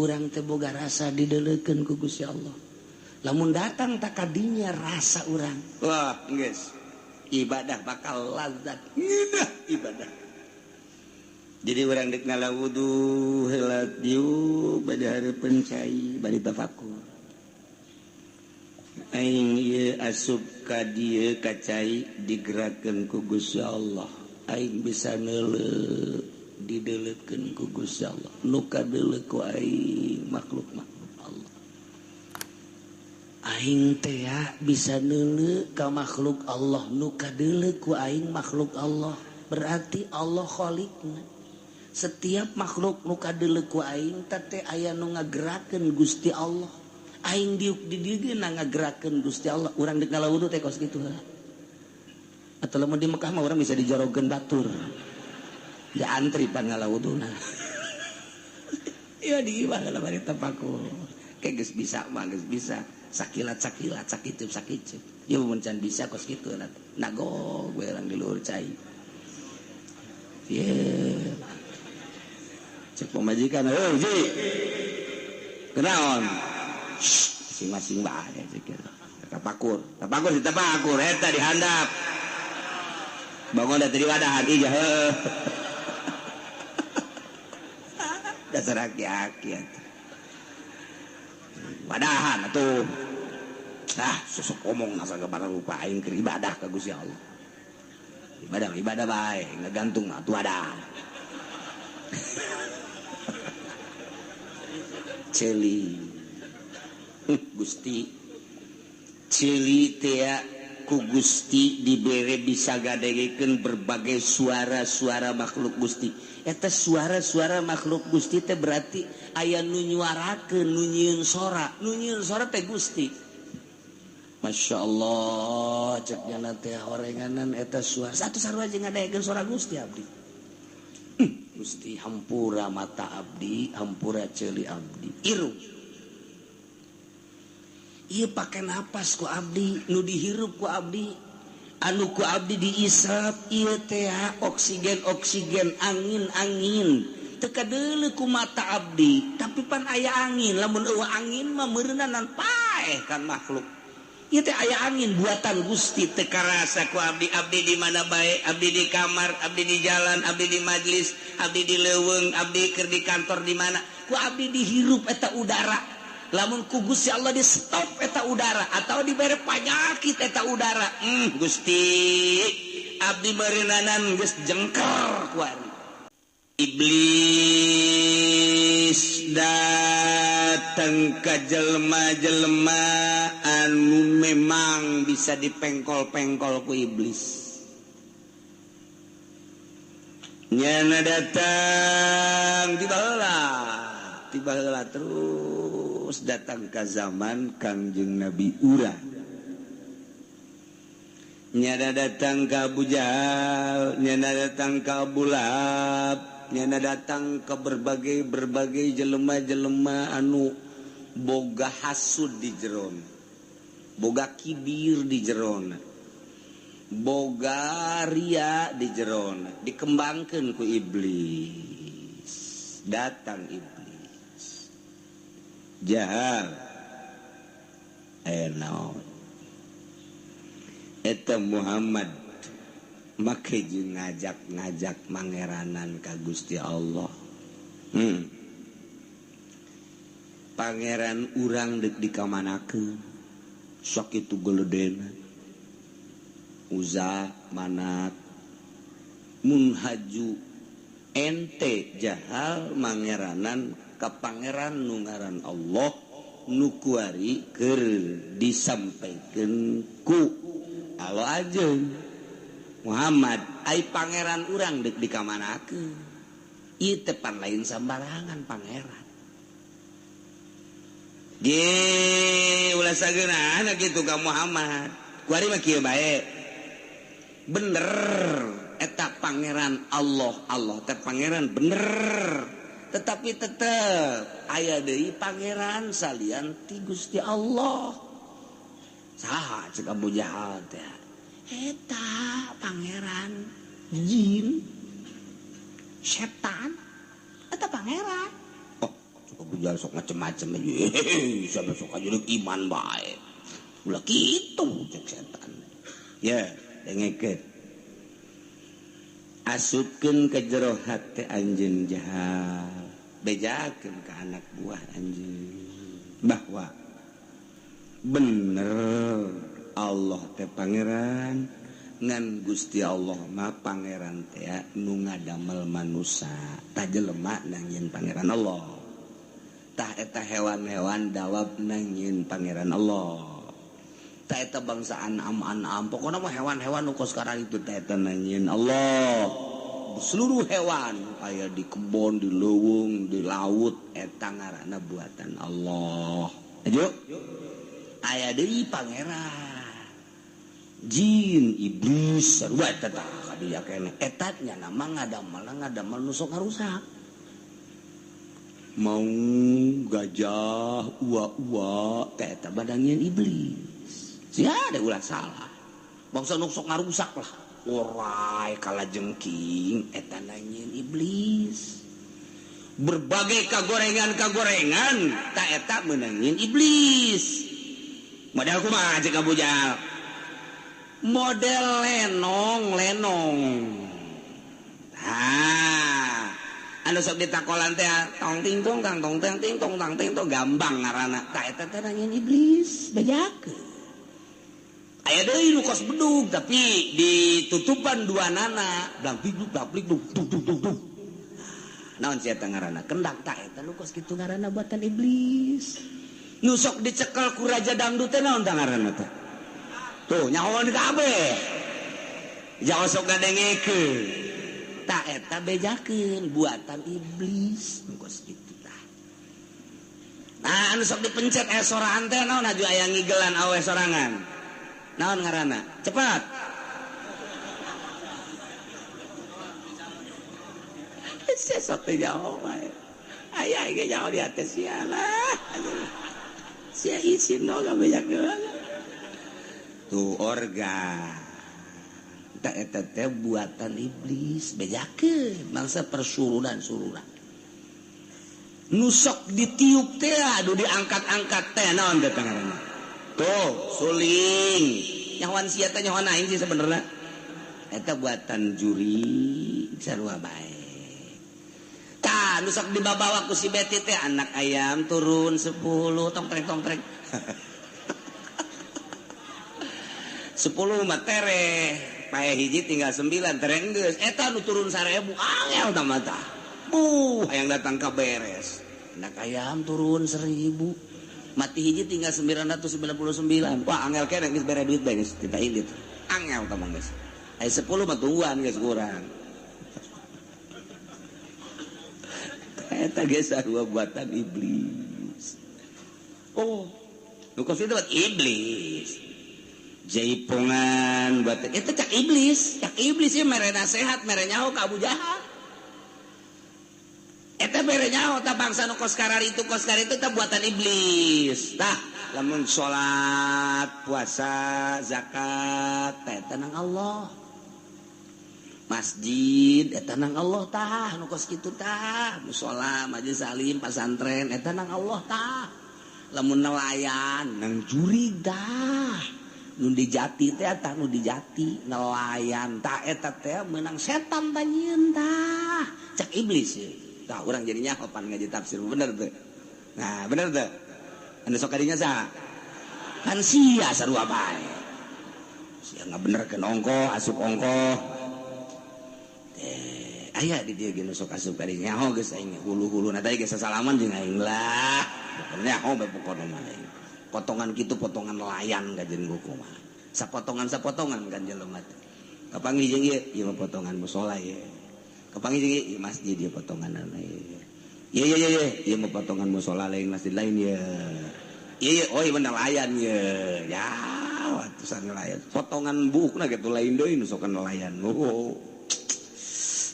urang teh boga rasa didelekeun ku Gusti Allah. Lamun datang tak kadinya rasa urang, wah geus ibadah bakal lazat ngeunah ibadah. Jadi urang dek ngala wudu heula diu bade hareupeun cai bade tafakur. Aing ieu asup ka dieu ka cai digerakkeun ku Gusti Allah. Aing bisa neuleuh didelekeun ku Gusti Allah. Nu kadeuleuh ku aing makhluk-makhluk Allah. Aing teh bisa neuleuh ka makhluk Allah nu kadeuleuh ku aing makhluk Allah. Berarti Allah khaliqna. Setiap makhluk nu kadeuleuh ku aing teh aya nu ngagerakeun Gusti Allah. Aing diuk di dieu ge ngagerakeun Gusti Allah. Urang deuk ngalawudu teh kos kitu heula. Atau lamun di Mekah mah urang bisa dijorogeun batur. Ya antri pan ngalawuduna. Ya di imah bari tapakur. Kayak geus bisa mah geus bisa. Sakilat-sakilat sakitu. Ya mun can bisa kos kitu nagog we urang di luhur cai. Ye. Cek pemajikan, "Heuh, Ji. Kenaon?" Masing-masing bae cek. Tapakur eta dihandap. Bangun dari wadahan ija heuh. Dasar aki-aki atuh. Wadahan atuh. Susuk omong nasa kepada rupa aing keur ibadah ka Gusti Allah. Ibadah bae, ngagantung mah atuh wadah. Celi Gusti celi teh ku Gusti dibere bisa gadegekeun berbagai suara-suara makhluk Gusti. Eta suara-suara makhluk Gusti teh berarti aya nu nyuarakeun nu nyieun sora teh Gusti. Masya Allah cek jana teh horenganan eta suara satu sarua jeung ngadaekeun suara Gusti abdi. Gusti hampura mata abdi, hampura ceuli abdi. Irung. Ieu pake napas ku abdi, nu dihirup ku abdi, anu ku abdi diisap ieu teh oksigen, angin. Teu kadeuleuh ku mata abdi, tapi pan aya angin, lamun eueuh angin mah meureunan paeh kan makhluk. Ieu teh aya angin buatan Gusti teu karasa ku abdi di mana bae, abdi di kamar, abdi di jalan, abdi di majlis, abdi di leuweung, abdi keur di kantor di mana, ku abdi dihirup eta udara. Lamun ku Gusti Allah di stop eta udara atau dibere panyakit eta udara, Gusti abdi meureunanan geus jengker ku ari. Iblis datang ke jelema-jelema anu memang bisa dipengkol-pengkol ku iblis. Nyana datang tiba heula terus datang ke zaman Kangjeng Nabi urang. Nyana datang ke Abu Jahal, nyana datang ke Abu Lahab, nyana datang ke berbagai jelema-jelema anu boga hasud di jeron, boga kibir di jeron, boga ria di jeron, dikembangkeun ku iblis. Datang iblis Jahal naon eta Muhammad make jeung ngajak mangeranan ka Gusti Allah. Pangeran urang deuk dikamanakeun sok kitu geledena Uza Manat mun haju ente Jahal mangeranan ka pangeran nu ngaran Allah nu kuari keur disampaikeun ku Allah ajeun Muhammad ai pangeran urang deuk dikamanakeun. Ieu teh pan lain sambarangan pangeran. Ge ulah sageunana kitu ka Muhammad. Kuari mah kieu bae. Bener eta pangeran Allah teh pangeran bener. Tetapi tetep aya deui pangeran salian ti Gusti Allah. Saha cek Abu Jahal teh? Eta pangeran jin setan eta pangeran. Oh bujal sok macem-macem sampai sok aja iman baik ulah gitu cek setan ya dengekeun asupkeun ke jero hate anjeun jahal bejakeun ke anak buah anjeun bahwa bener Allah teh pangeran ngan Gusti Allah mah pangeran teh nu ngadamel manusia tah jelema nangieun pangeran Allah tah eta hewan-hewan dawab nangieun pangeran Allah tah eta bangsa an'am pokona mah hewan-hewan nu kos sekarang itu tah eta nangieun Allah seluruh hewan aya di kebon di leuweung di laut eta ngaranna buatan Allah ayo aya deui pangeran jin iblis sarua eta tah kadieu keneh etatnya nama ngadamel nu sok ngarusak mau gajah ua teh eta badangieun iblis sia ada ulah salah bangsa nu sok ngarusak lah orai kalajengking eta nangieun iblis berbagai kagorengan tak eta menangin iblis model kumaha cek kabujal model lenong anu sok ditakolan teh tong ting tong tang tong ting ting tong tang ting tong gambang ngaranna tak eta teh nangin iblis bejakeun aya deui nu kos bedug tapi ditutupan dua nana blak-blik naon sia eta ngaranna kendak tak eta nu kos kitu ngaranna buatan iblis nu sok dicekel ku raja dangdut teh naon tah ngaranna teh tuh nyahoan kabeh jangan sok gadengekeun tak eta bejakeun buatan iblis nu kos kitu tah nah anu sok dipencet sorangan teh naon aju aya ngigelan awe sorangan naon ngaranna cepat sesok teh jauh bae aya ge jauh di atas sia lah sia isin no ka bejakeun tuh organ tak eta teh buatan iblis bejakeun mangsa persurunan nu sok ditiup teh adu diangkat-angkat teh naon teh ngaranna tuh suling nyawan sia teh nyawan aing sih sebenarnya eta buatan juri sarua bae tah nu sok dibawa ku si Betty teh anak ayam turun 10 tongtrek 10 mah tereh pae hiji tinggal 9 tereh geus eta nu turun 1000 angel tah mata hayang datang ka beres anak ayam turun 1000 mati hiji tinggal 999 wah angel keneh geus bere duit bae geus kita ilit angel tah mah geus aya 10 mah tungguan geus kurang eta geus sarua buatan iblis nu kos itu buat iblis jaipongan buat itu cak iblis ya mere nasihat mere nyaho ka Abu Jahal eta mere nyaho ta bangsa nu kos karar itu ta buatan iblis tah lamun salat puasa zakat eta nang Allah masjid eta nang Allah tah nu kos kitu tah mushola majelis salim pasantren eta nang Allah tah lamun nelayan nang jurig dah nu di jati teh tah nu di jati nelayan tah eta teh meunang setan tah nyieun tah cak iblis ye tah urang jadi nyaho pan ngaji tafsir bener teh nah bener teh anu sok kadinya saha kan sia sarua bae sia ngabenerkeun ongko asup ongko aya di dieu ge nu sok asup kadinya nyaho geus aing hulu-huluna tadi geus sasalaman jeung aing lah pokona nyaho bae pokona mah potongan gitu potongan nelayan kajen buku mah sapotongan kan jelema teh kapanggih jeung ieu mah potongan mushola ye kapanggih jeung ieu masjid ieu potonganna ye ieu mah potongan mushola lain masjid lain ye ieu oh ieu nelayan ye ya watusan nelayan potongan buukna kitu lain deui nu sok nelayan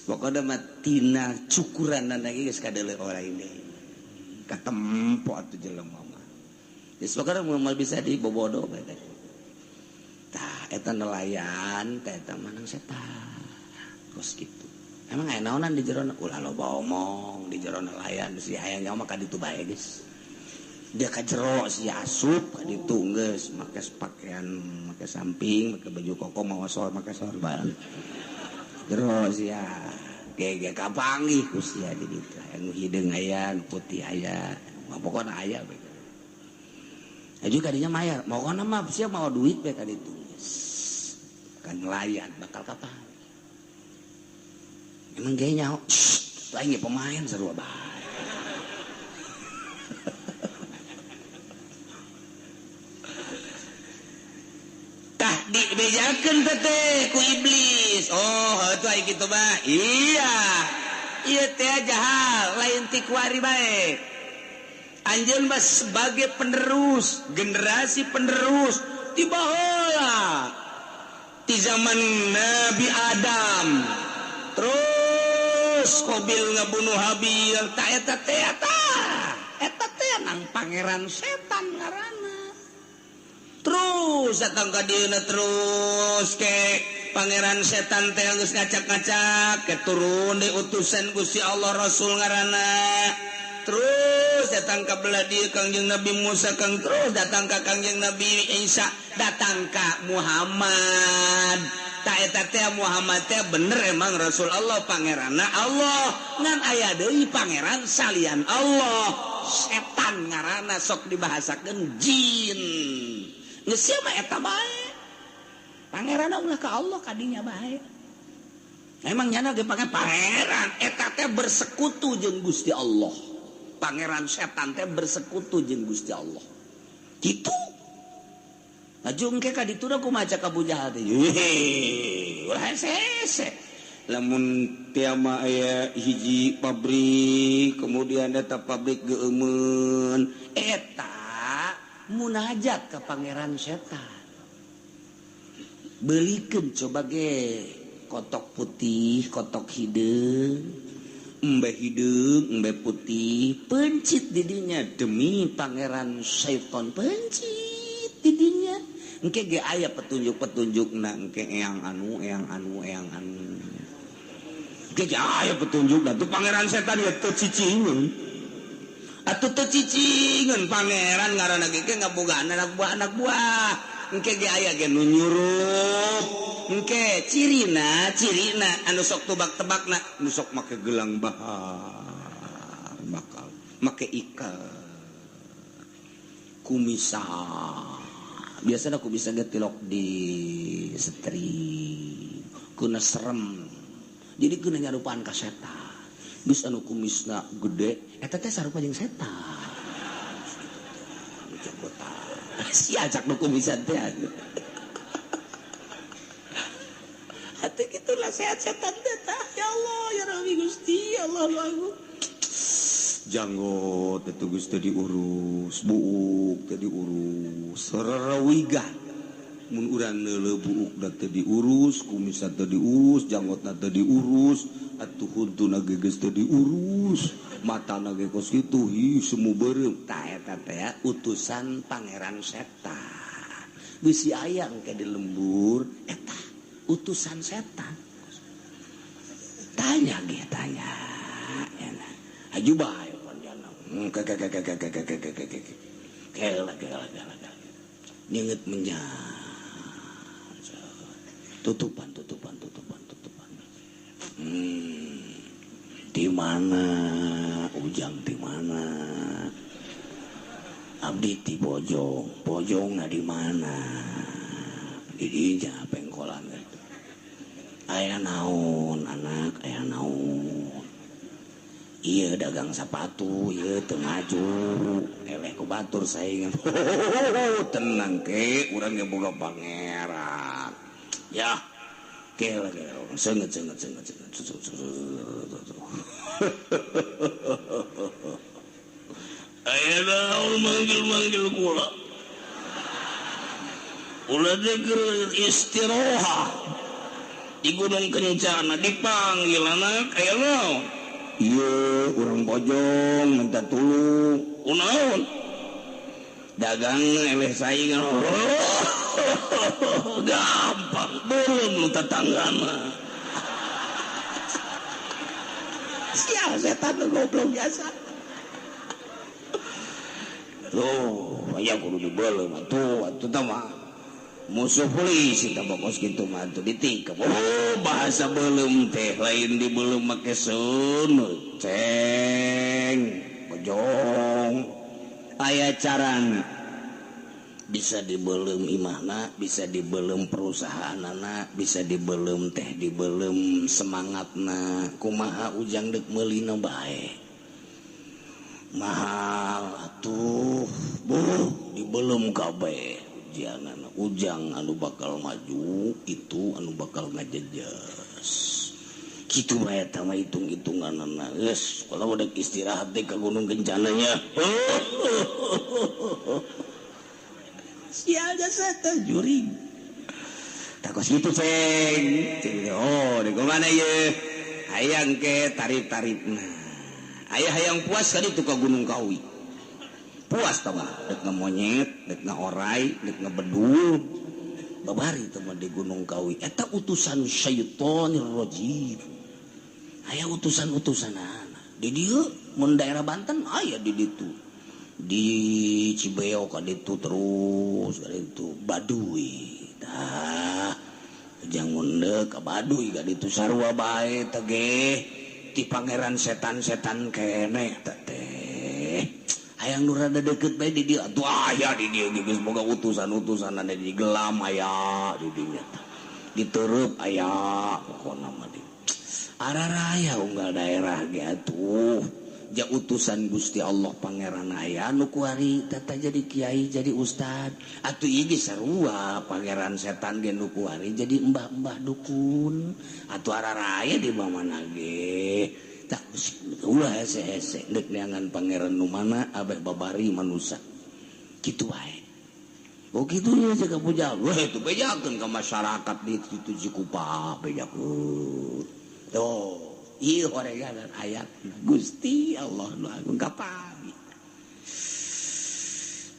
pokona mah tina cukuranna geus kadeuleu orang ini katempo atuh jelema sekarang mau bisa dibobodo tah eta nelayan tah eta manang setan kos kitu emang aya naonan di jero ulah loba omong di jero nelayan si hayang nyawa maka ditu bae geus dia ka jero si asup ka ditu geus make pakaian make samping make baju koko mawa sor make sorban jero sia ge kapanggih ku sia di ditu anu hideung aya nu putih aya pokona aya bae juga kadinya maya pokona mah sia mau duit bae ka ditu kan nelayan bakal kapan emang gayanya lain pemain seru bae tah dibejakeun teh ku iblis oh atuh aya kitu mah iya teh jahal lain ti kuari bae anjeun mah sebagai penerus generasi penerus ti baheula di zaman Nabi Adam terus Qabil ngabunuh Habil eta teh nang pangeran setan ngaranna terus datang ka dieuna terus ke pangeran setan teh geus ngacak-ngacak keturun di utusan Gusti Allah Rasul ngaranna terus datang ka belah dieu Kangjeng Nabi Musa kang terus datang ka Kangjeng Nabi Isa datang ka Muhammad ta eta teh Muhammad teh bener emang Rasul Allah pangeranna Allah ngan aya deui pangeran salian Allah setan ngaranna sok dibahasakeun jin geus sia mah eta bae pangeranna ulah ka Allah kadinya bae emang nyana ge pangeran eta teh bersekutu jeung Gusti Allah pangeran setan teh bersekutu jeung Gusti Allah kitu aju engke ka ditu da kumaha cak Abu Jahal teh ulah sese lamun tiama aya hiji pabrik kemudian eta pabrik geumeun eta munajat ka pangeran setan beulikeun coba ge kotok putih kotok hideung embe hideung embe putih pencit didinya demi pangeran setan pencit didinya engke ge aya petunjuk-petunjukna engke eyang anu engke ge aya petunjukna tuh pangeran setan ya teu cicingeun atuh teu cicingeun pangeran ngaranna ge ngabogaan anak buah engke ge aya ge nu nyurup engke cirina anu sok tebak-tebakna nu sok make gelang bahar bakal make ikat kumisa biasanya aku bisa getilok di setri kuna serem jadi kuna nyarupaan ka setan geus anu kumisna gede eta teh sarupa jeung setan si acak nu kumisan teh atuh kitulah sehat-setan teh ya Allah ya Rabbi Gusti Allah aku janggot itu geus teu diurus buuk teu diurus sararawigan mun urang neuleuh buuk da teu diurus kumisna teu diurus janggotna teu diurus atuh huntuna ge geus teu diurus matana ge kos kitu hi semu beureum tah eta teh utusan pangeran setan geus si aya engke di lembur eta utusan setan tanya ge tanya aju bae kela nyenget menyan tutupan di mana ujang di mana abdi di pojong di mana di dinya pengkolan itu aya naon anak aya naon iya dagang sepatu iya teu ngaju eleh ku batur saingan tenang ke urang ge boga pangeran ya kela senget aya naon manggil kula ulah keur istirahat di Gunung Kencana dipanggil anak aya naon iya urang pojong minta tulung unaon dagang eleh saingan gampang belum lu tetanggana setan goblok biasa aya kudu dibeuleum atuh mah musuh polisi tambah kos kitu mah atuh ditikep bahasa beuleum teh lain dibeuleum make seuneu ceng bojong aya carana bisa dibelum imahna bisa dibelum perusahaanna bisa dibelum teh dibelum semangatna kumaha ujang dek meulina bae mahal atuh dibelum kabeh ujianana ujang anu bakal maju itu anu bakal ngajejas kitu bae eta mah hitung-hitunganna geus kalau udah istirahat teh ka Gunung Kencana nya sial jasa juring takos gitu ceng di kemana ya hayang ke tarif-tarifna ayah hayang puas kali itu ke Gunung Kawi puas tau gak dek monyet dek orai dek bedul babari teman di Gunung Kawi eta utusan syaitonir rajim ayah utusan-utusan di dia mun daerah Banten ayah di ditu di Cibeok kan itu terus kan itu Baduy dah jangan dek ke Baduy kan itu sarua bae tege ti pangeran setan-setan kene teh hayang nu rada deket bae di dia atuh aya di dia geus boga utusan-utusan anu di gelam aya di dinya diteureub aya pokona mah di araraya unggal daerah ge atuh ja utusan Gusti Allah pangeran aya nu kuari tata jadi kiai jadi ustad atuh ieu ge sarua pangeran setan ge nu kuari jadi mbah-mbah dukun atuh araraya di mana ge tak ulah hese-hese deuk neangan pangeran nu mana abeh babari manusa kitu wae kitu nya jaga puja weh itu bejakeun ka masyarakat di situ Cikupa bejakeun tuh ieu horeganan ayat Gusti Allah nu agung kapami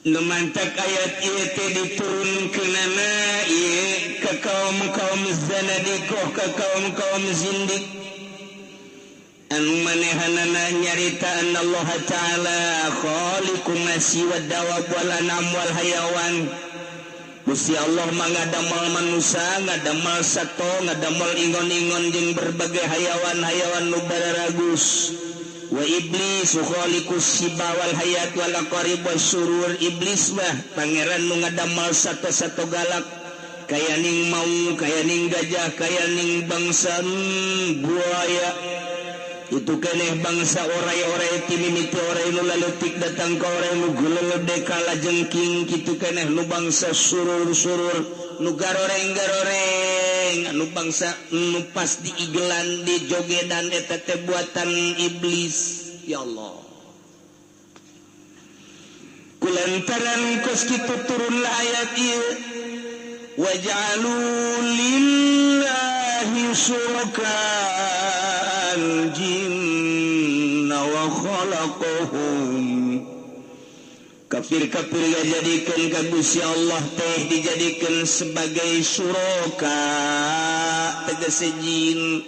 nu mantak ayat ieu teh diturunkeunana ieu ka kaum-kaum zanadiqah ka kaum-kaum zindik anu manehanana nyarita Allah taala khaliqun nasi wad dawab wal anam wal hayawan Gusti Allah mah ngadamel manusia, ngadamel sato, ngadamel ingon-ingon jeung berbagai hayawan-hayawan nu bararagus. Wa iblis khaliqus siba wal hayat wal aqarib wasyurur iblis mah pangeran nu ngadamel sato-sato galak kaya ning mau, kaya ning gajah, kaya ning bangsa buaya. Itu keneh bangsa orai-orai timimiti orai nu laletik datang ka orai nu geuleude kala jengking kitu keneh nu bangsa surur-surur nu garoreng-garoreng anu bangsa nu pas diigelan di jogedan eta teh buatan iblis ya Allah kulantaran kos kitu turunlah ayat ieu waja'alu lillahi syuraka jinna wa khalaqahum kafir-kafir dijadikeun ka Gusti Allah teh dijadikeun sebagai syuraka tegese jin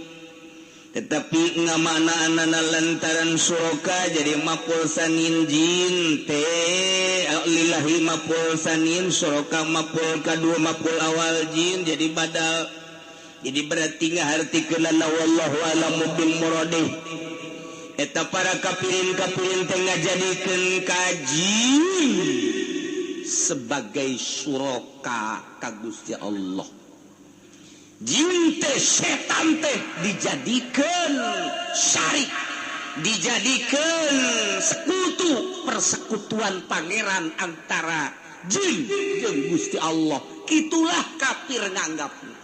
tetapi ngamanana lantaran syuraka jadi maf'ul sanin jin teh lillahi maf'ul sanin syuraka maf'ul kadua maf'ul awal jin jadi badal jadi berarti ngahartikeun wallahu a'lamu bil muradih eta para kafirin-kafirin teh ngajadikeun kaji sebagai syuraka ka Gusti Allah jin teh setan teh dijadikeun syarik dijadikeun sekutu persekutuan pangeran antara jin jeung Gusti Allah kitulah kafir nganggapna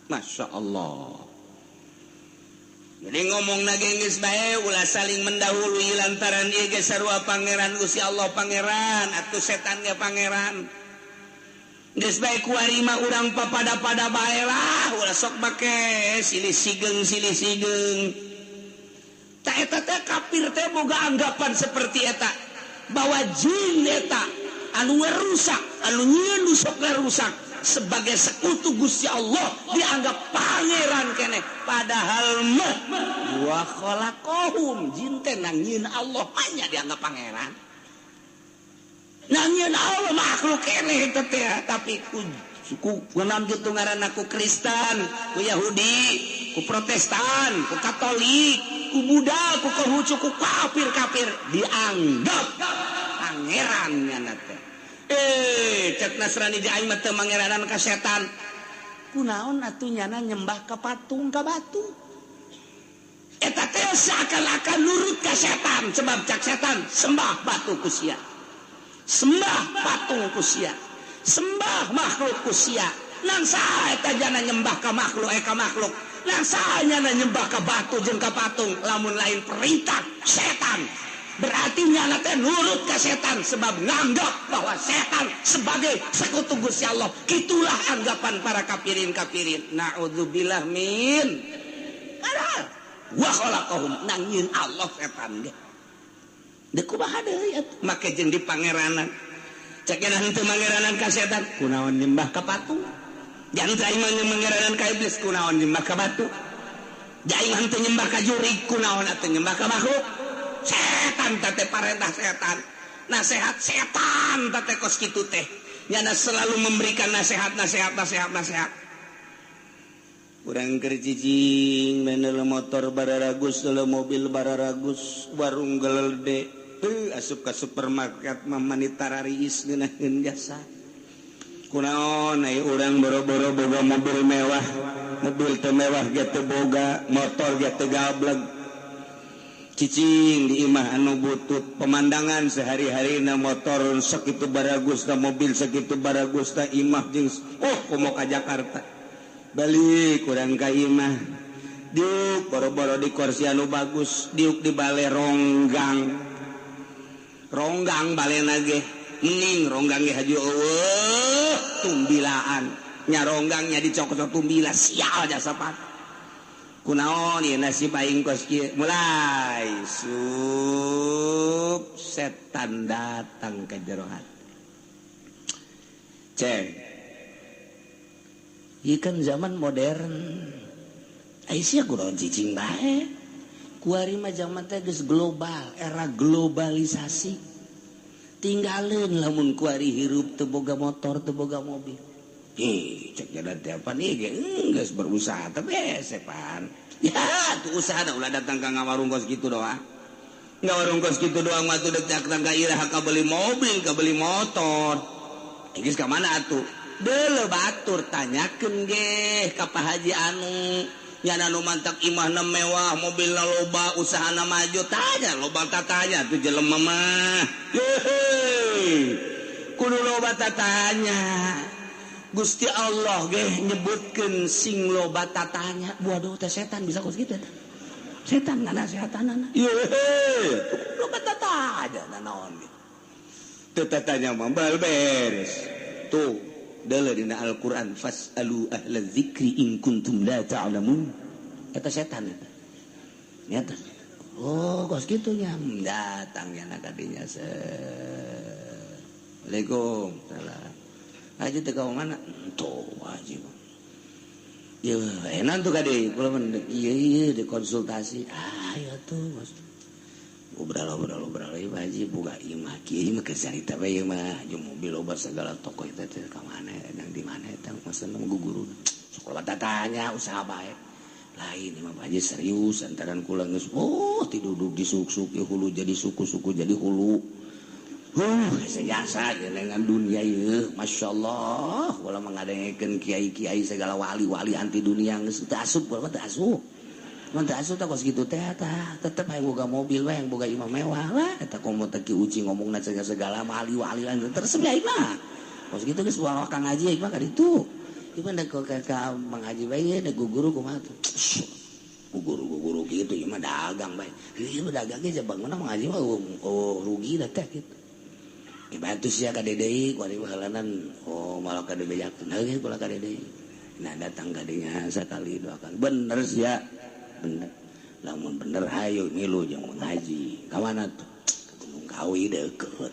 Masya Allah. Jadi ngomong nagengis bae ulah saling mendahului lantaran ieu ge sarua pangeran Gusti Allah pangeran atuh setan ge pangeran. Geus bae kuari mah urang papada-pada bae lah ulah sok make silih sigeung ta eta teh kafir teh boga anggapan seperti eta bahwa jin eta anu rusak anu nyieun sok rusak sebagai sekutu Gusti Allah dianggap pangeran keneh padahal mah wa khalaqahum jin teh nangieun Allah mah dianggap pangeran nangieun Allah makhluk keneh teh tapi ku ngeunam kitu ngaranna ku Kristen ku Yahudi ku Protestan ku Katolik ku Buddha ku Konghucu ku kafir dianggap pangeran nya teh cek Nasrani di aing mah teu mangeranan ka setan kunaon atuh nyana nyembah ka patung ka batu eta teh seakan-akan nurut ka setan sebab cak setan sembah batu ku sia sembah patung ku sia sembah makhluk ku sia nang saha eta jana nyembah ka makhluk nang saha nyana nyembah ka batu jeung ka patung lamun lain perintah setan berarti nyana teh nurut ke setan sebab nganggap bahwa setan sebagai sekutu Gusti Allah. Itulah anggapan para kafirin naudzubillah min wa khalaqahum nangieun Allah setan ge deuk kumaha deui atuh make jeung di pangeranan cek cenah henteu mangeranan ka setan kunaon nyembah ka patung jangan aing mah mangeranan ka iblis kunaon nyembah ka batu aing henteu nyembah ka jurig kunaon atuh nyembah ka makhluk setan teh parentah setan nasihat setan teh kos kitu teh nyana selalu memberikan nasihat urang keur cicing menel motor bararagus teu mobil bararagus warung gelede asup ka supermarket mah manitarariis ngeunaheun jasa kunaon aya urang boro-boro boga mobil mewah mobil teu mewah ge teu boga motor ge teu gablek cicing di imah anu butut pemandangan sehari-harina motor sakitu baragus na mobil sakitu baragus na imah jeung komo ka Jakarta balik kurang ka imah diuk boro-boro di kursi anu bagus diuk di bale ronggang balena ge mending ronggang ge haji eueuh tumbilaan nya ronggangnya dicokot tumbila sial jasa pat kunaon ieu nasib aing kos kieu mulai setan datang ke jero hati ceng ieu kan zaman modern ai sia kunaon cicing bae kuari mah zaman teh geus global era globalisasi tinggalin lamun kuari hirup teu boga motor teu boga mobil cek jalan tiapan ge geus berusaha tapi sepan ya tuh usaha da ulah datang ka ngawarung kos kitu doang ngawarung kos kitu doang mah tuh datang ka irah ka beli mobil ka beli motor geus ka mana atuh deuleu batur tanyakeun ge ka Pak Haji anu nyana nu mantak imahna mewah mobilna loba usahana maju tanya loba tatanya tuh jelema mah kudu loba tatanya Gusti Allah ge nyebutkeun sing loba tatanya waduh teh setan bisa kos kitu teh setan ngana setanana loba tatanya naon teu tatanya mah bal beres tuh deuleu dina Al-Qur'an fasalu ahla dzikri in kuntum la ta'lamun eta setan eta nyata oh kos kitu nya datang nya ka dinya Assalamualaikum salam Haji teh ka mana? Tuh haji. Ya enak tuh kade, kula mah ieu dikonsultasi. Ayo tuh Mas. Obrol ieu haji boga imah kieu mah kecarita bae mah jeung mobil loba segala toko eta teh ka mana nang di mana eta maksudna guguru. Sekolah tatanya usaha bae. Lain mah haji serius antaran kula geus ti duduk di suk-suk hulu jadi suku-suku jadi hulu. Sejasa dengan dunia ieu masyaallah ulah mengadengekeun kiai-kiai segala wali-wali anti dunia geus teu asup ulah teu asup. Mun teu asup tah kos kitu teh tah tetep hayang boga mobil we hayang boga imah mewah lah eta komo teh ki uci ngomongna segala wali-wali lain terus bae mah. Kos kitu geus bawa ka ngaji mah ka ditu. Ieu mah da ka mengaji bae da guru kumaha tuh. Guru kitu ieu mah dagang bae. Ieu mah dagang ge jabang mana mengaji mah rugi da teh kitu. Dibantu sia ka dedei kuari bahalanan malah ka dedeyakeun heeh kula ka dedei nah datang ka dinya sakali dua kali bener sia bener lamun bener hayu ngilu jeung ngaji ka mana tuh ka Gunung Kawi deukeut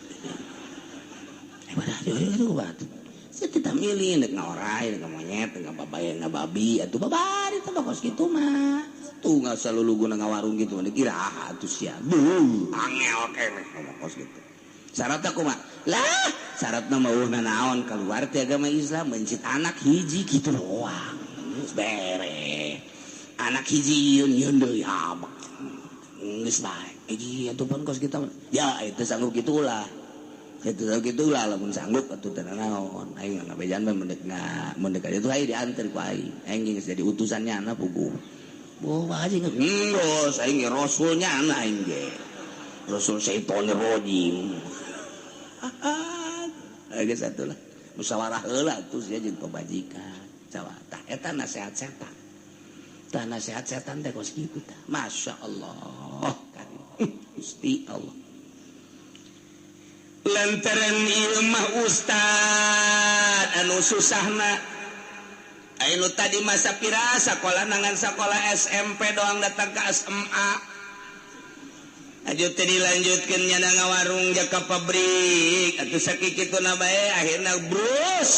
badah yo batu kita milih nek ngaorai nek monyet nek babae nek babi atuh babari teh kos kitu mah tuh nggak usah lulugu nang warung gitu nek kira atuh sia angel keneh ngomong kos gitu syaratna kumaha lah syaratna mah naon keluar ti agama Islam mencit anak hiji kitu doang geus bere anak hiji yeun deui habak geus bae hiji atuh pun kos kita ya itu sanggup gitulah itu gitulah lamun sanggup atuh teh naon aing ngabejan mah mendek itu aing diantar ku aing geus jadi utusannya anak pugu haji ngos aing ge rasulnya anak aing ge rasul syaitonir rajim geus atulah musyawarah heula atuh sia jeung pamajikan cawa tah eta nasihat setan tah nasihat setan teh kos kitu tah masyaallah karim Gusti Allah lantaran ieu mah ustad anu susahna anu tadi masa pira sakola nangan sakola SMP doang datang ke SMA aju teh dilanjutkeun nya ngawarung ja ka pabrik atuh sakikituna bae akhirna brus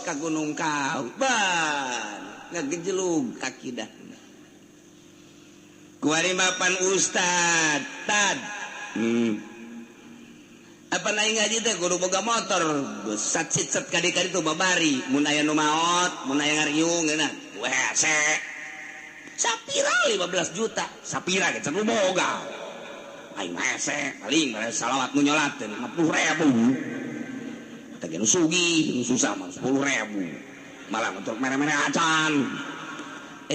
ka Gunung Kawi ban ngagejlug akidahna kuari mapan ustad tad apa naik ngaji teh kudu boga motor sat-sit kadi-kadi tuh babari mun aya nu maot mun aya ngariung geuna WC sapira 15 juta sapira ge cenah boga aing WC paling salawat nu nyolateun 50.000 teh nu sugih nu susah mah 10.000 malah motor mere-mere acan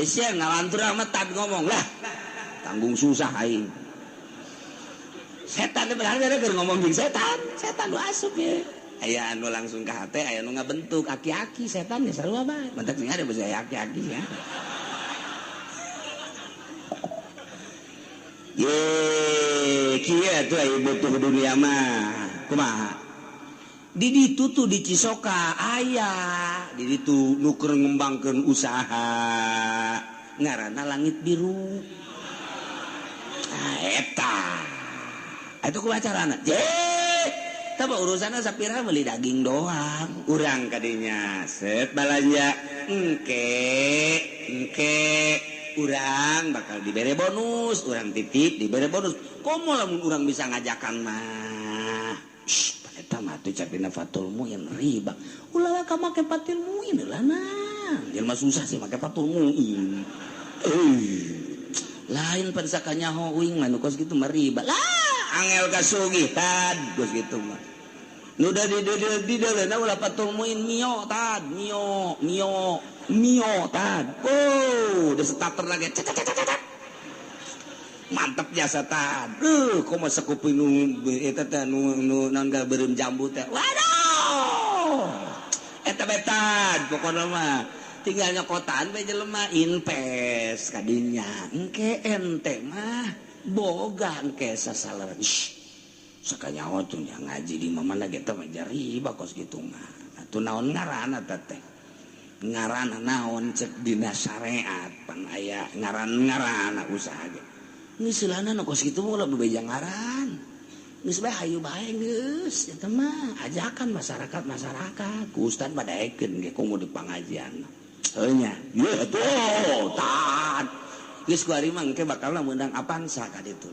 sia ngalantur mah tad ngomong lah tanggung susah aing setan teh benar keur ngomong jeung setan lu asup ya aya anu langsung ka hate aya anu ngabentuk aki-aki setan ya sarua bae mentek sing ada basa aki-aki ya ye kieu atuh aya butuh dunia mah kumaha di ditu tuh di Cisoka aya di ditu nu keur ngembangkeun usaha ngaranna Langit Biru eta itu kebacarana tapi urusannya sapira beli daging doang urang kadinya set balanja engke urang bakal dibere bonus urang titip dibere bonus komo lamun urang bisa ngajakan mah eta mah teh capina fatul muin riba ulah ka make fatul muin lah nah jelema susah sih make fatul muin lain pada sakanya hoing mah nu kos kitu mah riba lah angel kasugih tad geus kitu mah nu da di daleuna ulah fatul muin mio tad mio tad da starter lagi mantap jasa tad komo sakupi nu eta teh nu naon beureum jambu teh waduh eta betad pokona mah tinggal nyokotaan bae jelema invest kadinya engke ente mah boga engke sasaleun sakanyaho tuh ngaji di mana kita mah riba kos kitu mah atuh naon ngaranna teh ngaranna naon cek dina syariat pan aya ngaran-ngaranna usaha ge misalna nu kos kitu mah lebih beja ngaran geus bae hayu bae geus eta mah ajakan masyarakat ku ustad badaekeun ge kudu di pangajian nya ye atuh tad geus ku ari mah engke bakal meundang Avanza ka ditu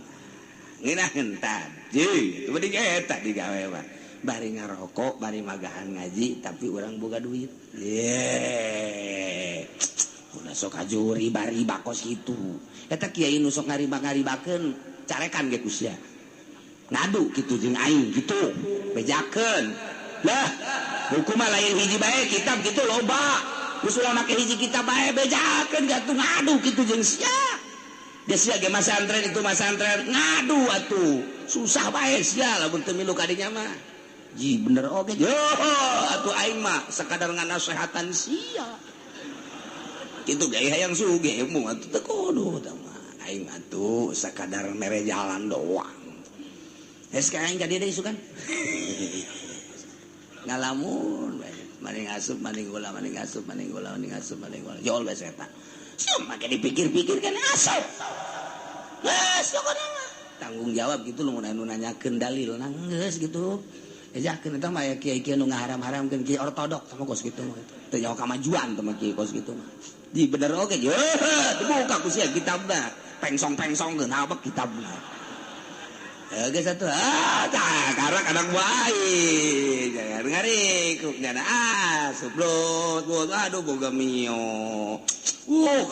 ngeunaheun tad je itu beuring eta digawe mah bari ngarokok bari magahan ngaji tapi urang boga duit ye udah sok ajuri bari bakos kitu eta kiai nu sok ngariba-ngaribakeun carekan ge ku sia ngadu kitu jeung aing kitu bejakeun lah hukum lain hiji bae kitab kitu loba usulah make hiji kitab bae bejakeun gatuh ngadu kitu jeung sia dia sia ge masantren itu masantren ngadu atuh susah bae sia lamun teu milu kadinya mah ji bener oge yo atuh aing mah sakadar nganasehatan sia kitu ge hayang sugih mu atuh teu kudu tah mah aing atuh sakadar mere jalan doang sekarang jadi deh isukan ngalamun maning asup maning gula maning asup maning gula maning asup maning gula jol bae setan cuma kayak dipikir-pikir kan asup geus pokona tanggung jawab gitu lu anu nanyakeun dalil nang geus gitu ejakeun eta mah kiai-kiai nu ngaharam-haramkeun kiai ortodok sama kos kitu mah teu nyawa kamajuan teh mah kiai kos kitu mah di bener oge ye dibuka ku sia kitabna pengsong-pengsongkeun habek kitabna geus atuh tah karak anak bae jangan ngarikuk nyana subrut aduh boga mio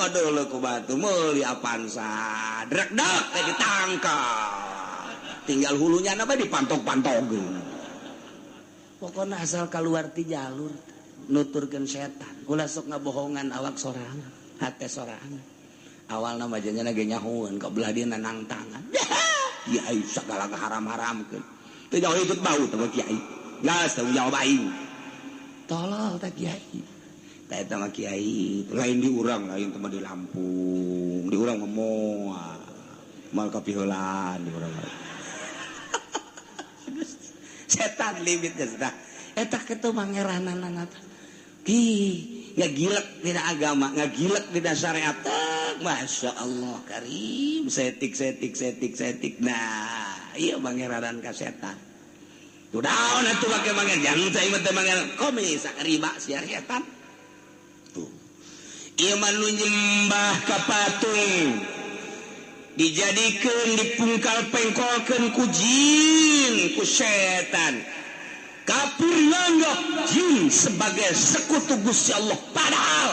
kadeuleuh ku batu meuli Avanza drek-drek teh ditangkap tinggal hulunya apa dipantog-pantogkeun pokoknya asal keluar ti jalur nuturkeun setan ulah sok ngabohongan awak sorangan hate sorangan awalna mah janjana ge nyahoeun ka belah dieuna nangtangan kiai segala haram-haramkeun teu jauh ikut bau teh kiai gas tanggung jawab aing tolol teh kiai teh eta mah kiai lain di urang lain teh mah di Lampung di urang mah moal mal kapiheulan di urang setan limit geus tah eta kitu mangeranana teh ki ngagilek dina agama ngagilek dina syariat Masya Allah karim setik nah iya mangeranan ka setan tuh daun atuh make mangen jangan saya imah teh mangen komi sakriba sia setan tuh ieu mah nu nyembah ka patung dijadikeun dipungkal pengkolkeun ku jin ku setan kafir nganggap jin sebagai sekutu Gusti Allah padahal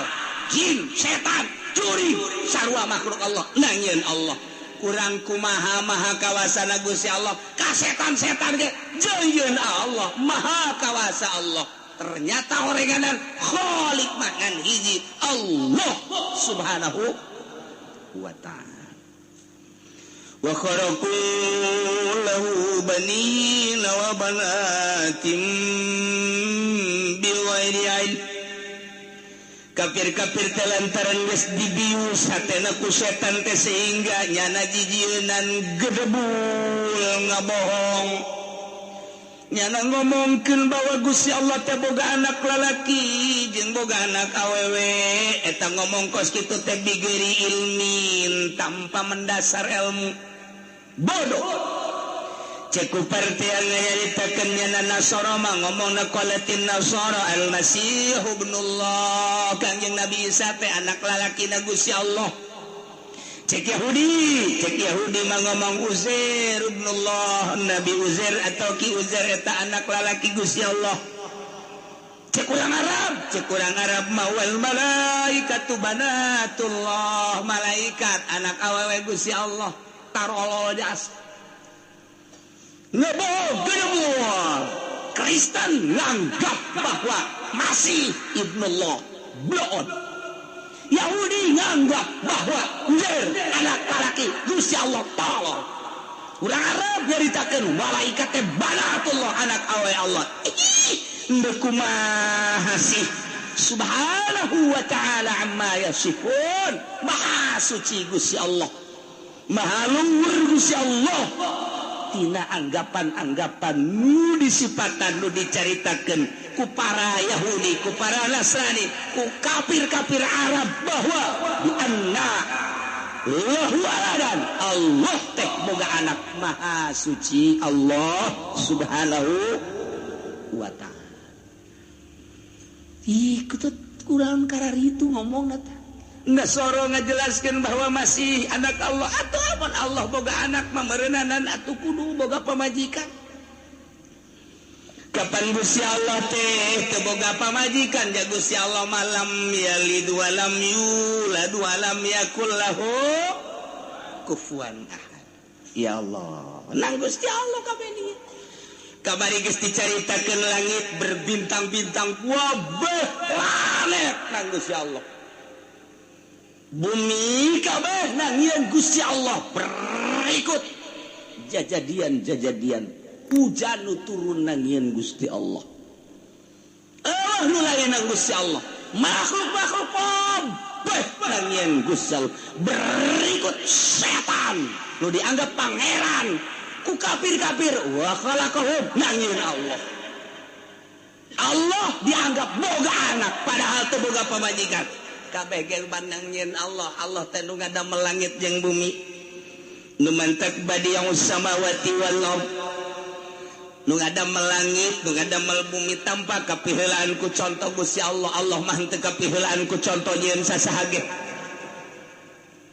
jin setan curi sarua makhluk Allah nangieun Allah kurang kumaha maha kawasana Gusti Allah ka setan-setan ge jeung Allah maha kawasa Allah ternyata horenganan khaliq makan hiji Allah subhanahu wa ta'ala wa kharaqu lahu banina wa banatim bil ghairi ilm kafir-kafir teh lantaran geus dibius hatena ku setan teh sehingga nyana jijienan gedebul ngabohong nyana ngomongkeun bahwa Gusti Allah teh boga anak lalaki jeung boga anak awewe eta ngomong kos kitu teh bigeri ilmin tanpa mendasar ilmu bodoh cek kupartian nyaritakeun nyana Nasara mah ngomongna qalatin Nasara al-Masih ibnullah Kangjeng Nabi Isa teh anak lalakina Gusti Allah cek Yahudi mah ngomong Uzair ibnullah Nabi Uzair atau Ki Uzair eta anak lalaki Gusti Allah cek urang Arab mah wal malaikatu banatullah malaikat anak awewe Gusti Allah tarolol jas ngebohong Kristen nganggap bahwa Masih ibnullah bloon Yahudi nganggap bahwa Uzair anak laki Gusti Allah tolong urang Arab nyaritakeun malaikat teh banatullah anak awe Allah ndeu kumaha sih subhanahu wa ta'ala amma yasifun maha suci Gusti Allah maha luhur Gusti Allah tina anggapan-anggapan nu disipatan nu dicaritakeun ku para Yahudi ku para Nasrani ku kafir-kafir Arab bahwa di anna lahu aladan Allah teh boga anak maha suci Allah subhanahu wa ta'ala ikut kurang karari itu ngomong nata Nasara ngajelaskeun bahwa Masih anak Allah atuh apun Allah boga anak mameureunanan atuh kudu boga pamajikan kapan Gusti Allah teh teu boga pamajikan ja Gusti Allah malam yalid wa lam yulad wa lam yakul lahu kufuwan ahad ya Allah nang Gusti Allah kabeh ieu kabari geus dicaritakeun langit berbintang-bintang wabeh planet nang Gusti Allah bumi kabeh nangieun Gusti Allah berikut jajadian hujan nu turun nangieun Gusti Allah nu lain nang Gusti Allah makhluk-makhluk kabeh nangieun Gusti Allah berikut setan nu dianggap pangeran ku kafir-kafir wa khalaqahum nangieun Allah dianggap boga anak padahal teu boga pamajikan kabeh ge bandang nyeun Allah teh nu ngadamel langit jeung bumi nu mantak badi'us samawati wal ard nu ngadamel langit nu ngadamel bumi tanpa kapihelaan ku contoh Gusti Allah. Allah mah teu kapihelaan ku contoh nyieun sasaha ge.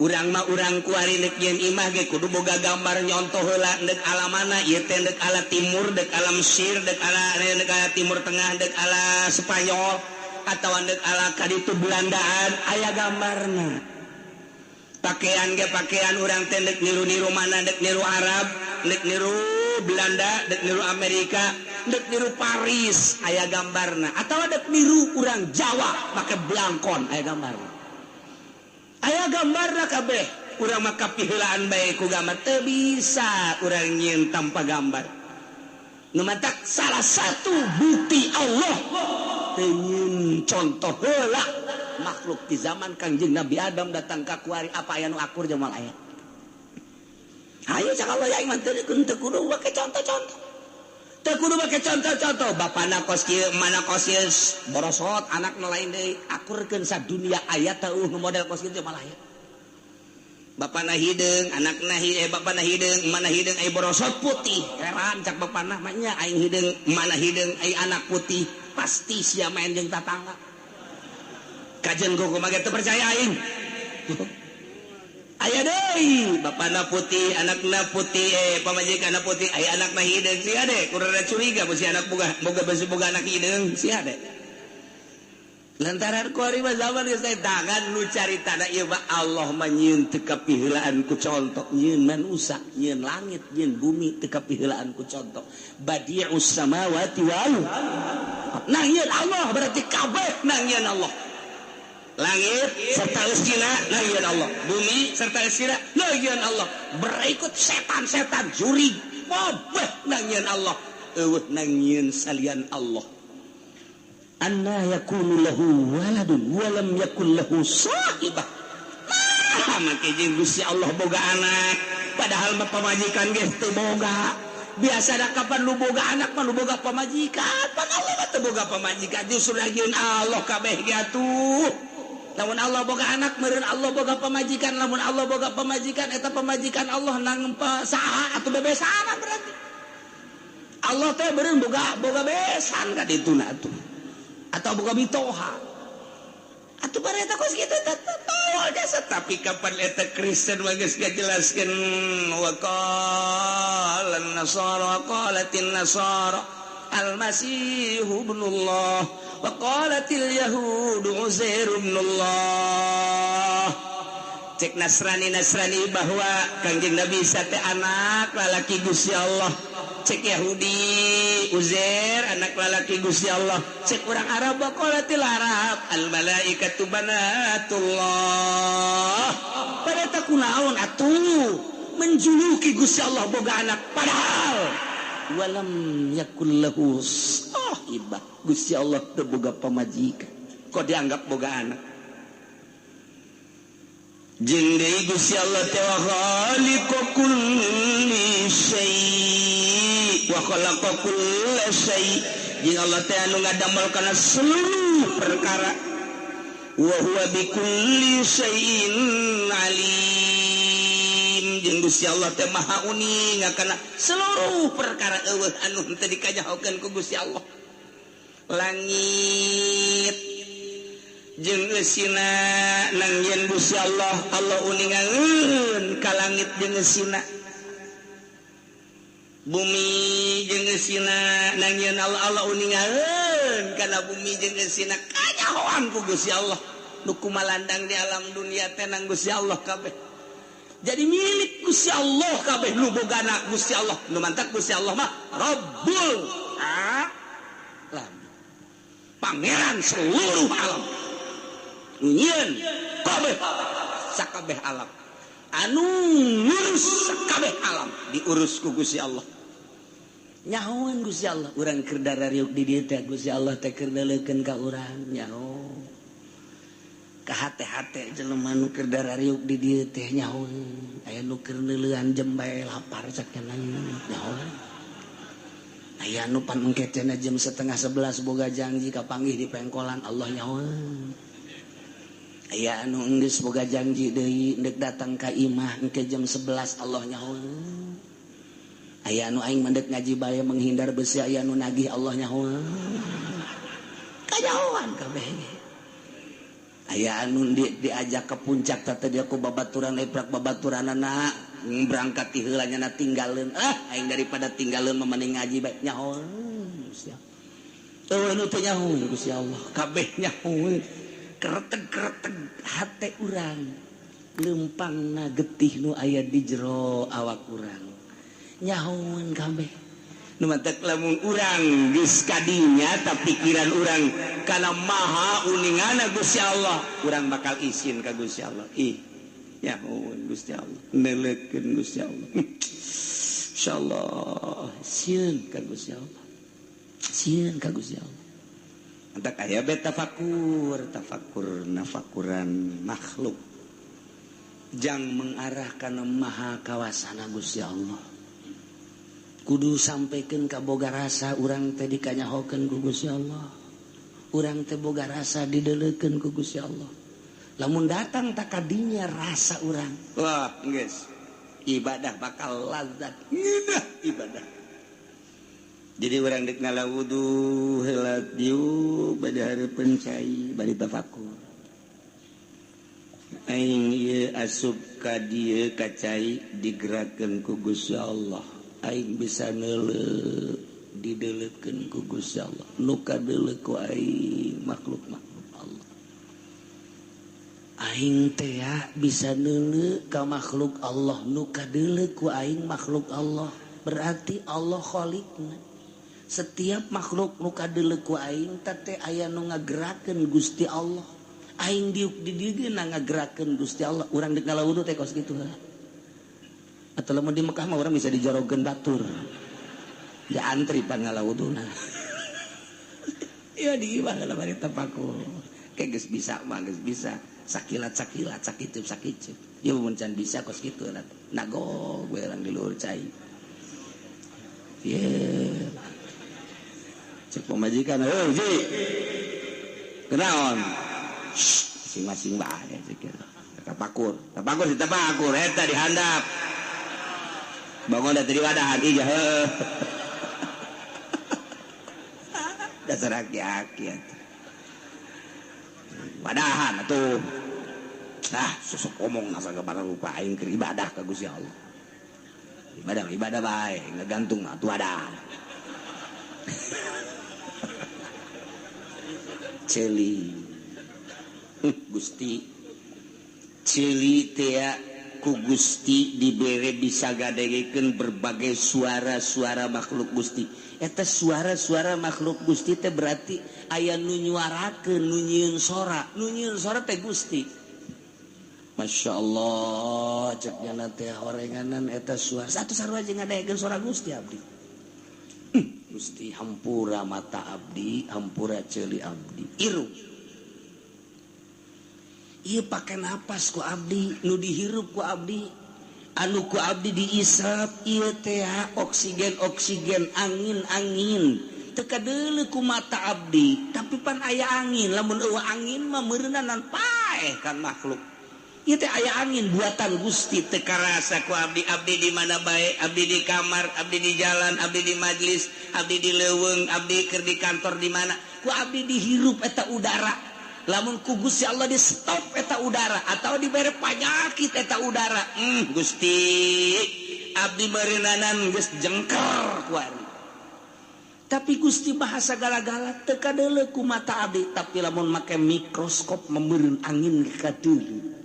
Urang mah urang kuari neuk nyieun imah ge kudu boga gambar nyontoh heula deuk alamana ieu teh deuk ala timur deuk ala Mesir deuk ala timur tengah deuk ala Spanyol atawa deuk ala kaditu Belandaan aya gambarna. Pakaian ge pakaian urang teh deuk niru-niru mana deuk niru Arab deuk niru Belanda deuk niru Amerika deuk niru Paris aya gambarna atawa deuk niru urang Jawa make blangkon aya gambarna. Aya gambarna kabeh urang mah kapihelaan bae ku gambar teu bisa urang nyieun tanpa gambar. Nu mantak salah satu bukti Allah teu nyieun contoh heula makhluk di zaman Kangjeng Nabi Adam datang ka kuari apa aya nu akur jeung moal aya. Hayu sakalo yaing mah teu kudu make contoh-contoh. Teu kudu make contoh-contoh. Bapana kos kieu, mana kos kieu borosot, anakna lain deui. Akurkeun sadunia aya teu nu model kos kieu malah aya. Bapana hideung, anakna bapana hideung, mana hideung ai borosot putih. Heran cak bapana mah nya aing hideung, mana hideung ai anak putih. Pasti sia main jeung tatangga. Kajen kumaha ge teu percaya aing. Aya deui bapana putih anakna putih pamajikanna putih aya anakna hideung sia de kurang curiga si anak boga anak hideung sia de lantaran kuari mah zaman geus teh tangan nu caritana ieu mah Allah mah nyieun teu kapihelaan ku contoh nyieun manusia nyieun langit nyieun bumi teu kapihelaan ku contoh badi'us samawati wal nah nyieun Allah berarti kabeh nah nyieun Allah. Langit serta eusina nagian Allah, bumi serta eusina nagian Allah. Berikut setan-setan juri babeh nagian Allah, eueuh nagian salian Allah. Anna yakunu lahu waladun wa lam yakul lahu sahibah. Make jeung Gusti Allah boga anak, padahal mah pamajikan geus teu boga. Biasa da kapan lu boga anak mah lu boga pamajikan, pan Allah mah teu boga pamajikan, justru nagian Allah kabeh ge atuh. Lamun Allah boga anak meureun Allah boga pamajikan, lamun Allah boga pamajikan eta pamajikan Allah nang saha atuh bebesan berarti. Allah teh beureun boga besan ka dituna atuh. Atau boga mitoha. Atuh bari eta kos kitu teh tawal jasa tapi kapan eta Kristen mah geus ngajelaskeun wa qala an-nasara qalatin nasara al-masih ibnullah wa qalatil yahudu Uzair ibnullah. Cek Nasrani bahwa Kangjeng Nabi Isa teh anak lalaki Gusti Allah. Cek Yahudi Uzair anak lalaki Gusti Allah. Cek orang Arab wa qalatil Arab al malaikatu banatullah. Pada tak kunaon atuh menjuluki Gusti Allah boga anak padahal walam yakul lahu sahibah. Gusti Allah teu boga pamajikan kok dianggap boga anak. Jeung deui Gusti Allah teh wa khaliqu kulli syai' wa khalaqa kulla syai'. Jeung Allah teh anu ngadamel kana seluruh perkara. Wa huwa bikulli syai'in alim. Jeung Gusti Allah teh maha uning kana seluruh perkara eueuh anu teu dikajahokeun ku Gusti Allah. Langit jeung eusina nangieun Gusti Allah uningaeun ka langit jeung eusina. Bumi jeung eusina nangieun Allah uningaeun kana bumi jeung eusina kajahoan ku Gusti Allah. Nu kumalandang di alam dunia teh nang Gusti Allah kabeh. Jadi milik Gusti Allah kabeh nu bogana Gusti Allah. Nu mantap Gusti Allah mah Rabbul Alamin. Pangeran seluruh alam. Nyieun kabeh sakabeh alam. Anu ngurus sakabeh alam diurus ku Gusti Allah. Nyahoan Gusti Allah urang keur darariuk di dieu teh Gusti Allah teh keur neuleukeun ka urang nyaho. Ka hate-hate jelema nu keur darariuk di dieu teh nyaho. Aya nu keur neuleuhan jembae lapar sakenan nyaho. Aya nu pan engkecena jam 10:30 boga janji kapanggih di pengkolan Allah nyawa. Aya anu geus boga janji deui endek datang ka imah engke jam 11 Allah nyawa. aya anu aing mandek ngaji bae menghindar besi aya anu nagih Allah nyaho kajawan kabeh aya anu diajak ke puncak teh dia ku babaturan leprak babaturanana berangkat ti heula nya tinggalin aing daripada tinggalin mending ngaji bae nyaho Gusti Allah anu teh nyaho Gusti Allah kabeh nyaho kereteg-kereteg hate urang lempangna getih nu aya di jero awak urang nyahoan kabeh nu mantek lamun urang geus kadinya tapi pikiran urang kana maha uningana Gusti Allah urang bakal izin ka Gusti Allah nyahoan Gusti Allah nelekeun Gusti Allah insyaallah sieun ka Gusti Allah sieun ka Gusti Allah antak aya be tafakur nafakuran makhluk jang mengarah kana maha kawasana Gusti Allah kudu sampaikan ka boga rasa urang teh dikanyahokeun ku Gusti Allah urang teh boga rasa dideleukeun ku Gusti Allah lamun datang tak kadinya rasa urang wah geus ibadah bakal lazat ngeunah ibadah jadi urang dek ngala wudu heula diu bade hareupeun cai bari tafakur aing ieu asup ka dieu ka cai digerakkeun ku Gusti Allah aing bisa neuleuh dideleukeun ku Gusti Allah nu kadeuleuh ku aing makhluk-makhluk Allah aing teh bisa neuleuh ka makhluk Allah nu kadeuleuh ku aing makhluk Allah berarti Allah khaliqna setiap makhluk nu kadeuleuh ku aing teh aya nu ngagerakeun Gusti Allah aing diuk di dieu ge ngagerakeun Gusti Allah urang deuk ngalawudu teh kos kitu atau lamun di Mekah mah orang bisa dijorogeun batur ya antri pan ngalawuduna ya di imah kalau bari tapakur kayak geus bisa mah geus bisa sakilat sakitu ya mun can bisa kos kitu nagog we urang di luhur cai ye cek pemajikan ji kenaon masing-masing bae cek tapakur eta dihandap bangun dari wadahan ijah dasar aki-aki wadahan atuh susuk omong nasa kepada rupa aing keur ibadah ka Gusti Allah ibadah bae ngagantung atuh wadah celi Gusti celi teh ku Gusti dibere bisa gadegekeun berbagai suara-suara makhluk Gusti eta suara-suara makhluk Gusti teh berarti aya nu nyuarakeun nu nyieun sora teh Gusti Masya Allah cek jana teh horenganan eta suara satu sarua jeung ngadegekeun suara Gusti abdi Gusti hampura mata abdi hampura ceuli abdi irung iya pakai napas ku abdi nu dihirup ku abdi anu ku abdi diisap iya teh oksigen angin teu kadeuleuh ku mata abdi tapi pan aya angin lamun eueuh angin mah meureunan paeh kan makhluk ieu teh aya angin buatan Gusti teu karasa ku abdi di mana bae abdi di kamar abdi di jalan abdi di majlis abdi di leuweung abdi keur di kantor di mana ku abdi dihirup eta udara lamun ku Gusti Allah di stop eta udara atau dibere penyakit eta udara Gusti abdi meureunanan geus jengker ku ari tapi Gusti bahasa gala-gala teu kadeuleuh ku mata abdi tapi lamun make mikroskop membeureun angin kadeuleuh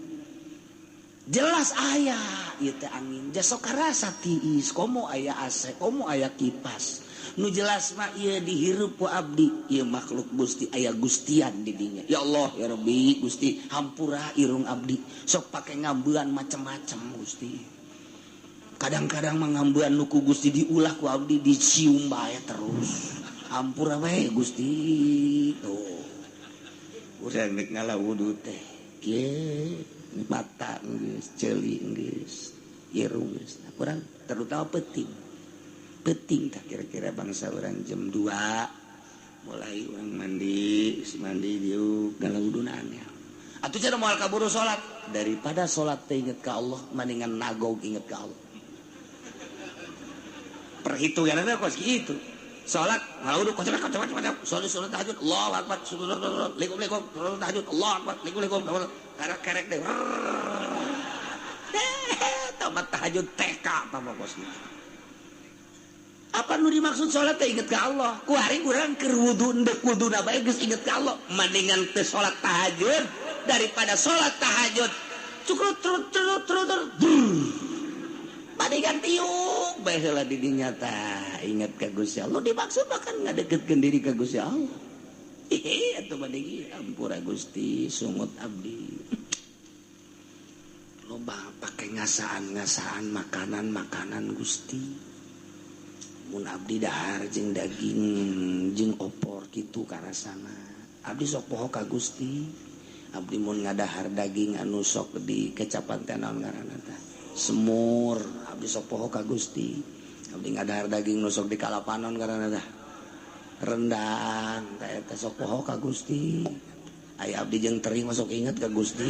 jelas aya ieu teh angin jasok karasa tiis komo aya AC komo aya kipas nu jelas mah ieu dihirup ku abdi ieu makhluk Gusti aya gustian di dinya ya Allah ya Rabbi Gusti hampura irung abdi sok pake ngambean macam-macam Gusti kadang-kadang mah ngambean nu ku Gusti diulah ku abdi dicium bae terus hampura we Gusti tuh urang rek ngalawudu teh kieu mata geus ceuli geus irung geus urang terutama penting tak kira-kira bangsa orang jam 2 mulai orang mandi diuk ngalawudunaan ya atuh cenah moal kaburu salat daripada salat teh inget ka Allah mendingan nagog inget ka Allah perhitungan kok gitu. Salat udah salat tahajud Allahu akbar Assalamualaikum tahajud Allahu akbar kerek deh tamat tahajud TK apa kos apa nu dimaksud salat teh inget ka Allah ku hari urang keur wudu endek wuduna bae geus inget ka Allah mendingan teu salat tahajud daripada salat tahajud cukrut trut mendingan tiuk bae heula di dinya tah inget ka Gusti Allah dimaksud makan ngadeketkeun diri ka Gusti Allah atuh bade ampura Gusti sumut abdi loba pake ngasaan makanan Gusti mun abdi dahar jeung daging jeung opor kitu karasana abdi sok poho ka Gusti abdi mun ngadahar daging anu sok di kecapan teh naon ngaranna teh semur abdi sok poho ka Gusti abdi ngadahar daging nu sok di kalapanon ngaranna teh rendang teh eta sok poho ka Gusti aya abdi jeung teri masuk inget ka Gusti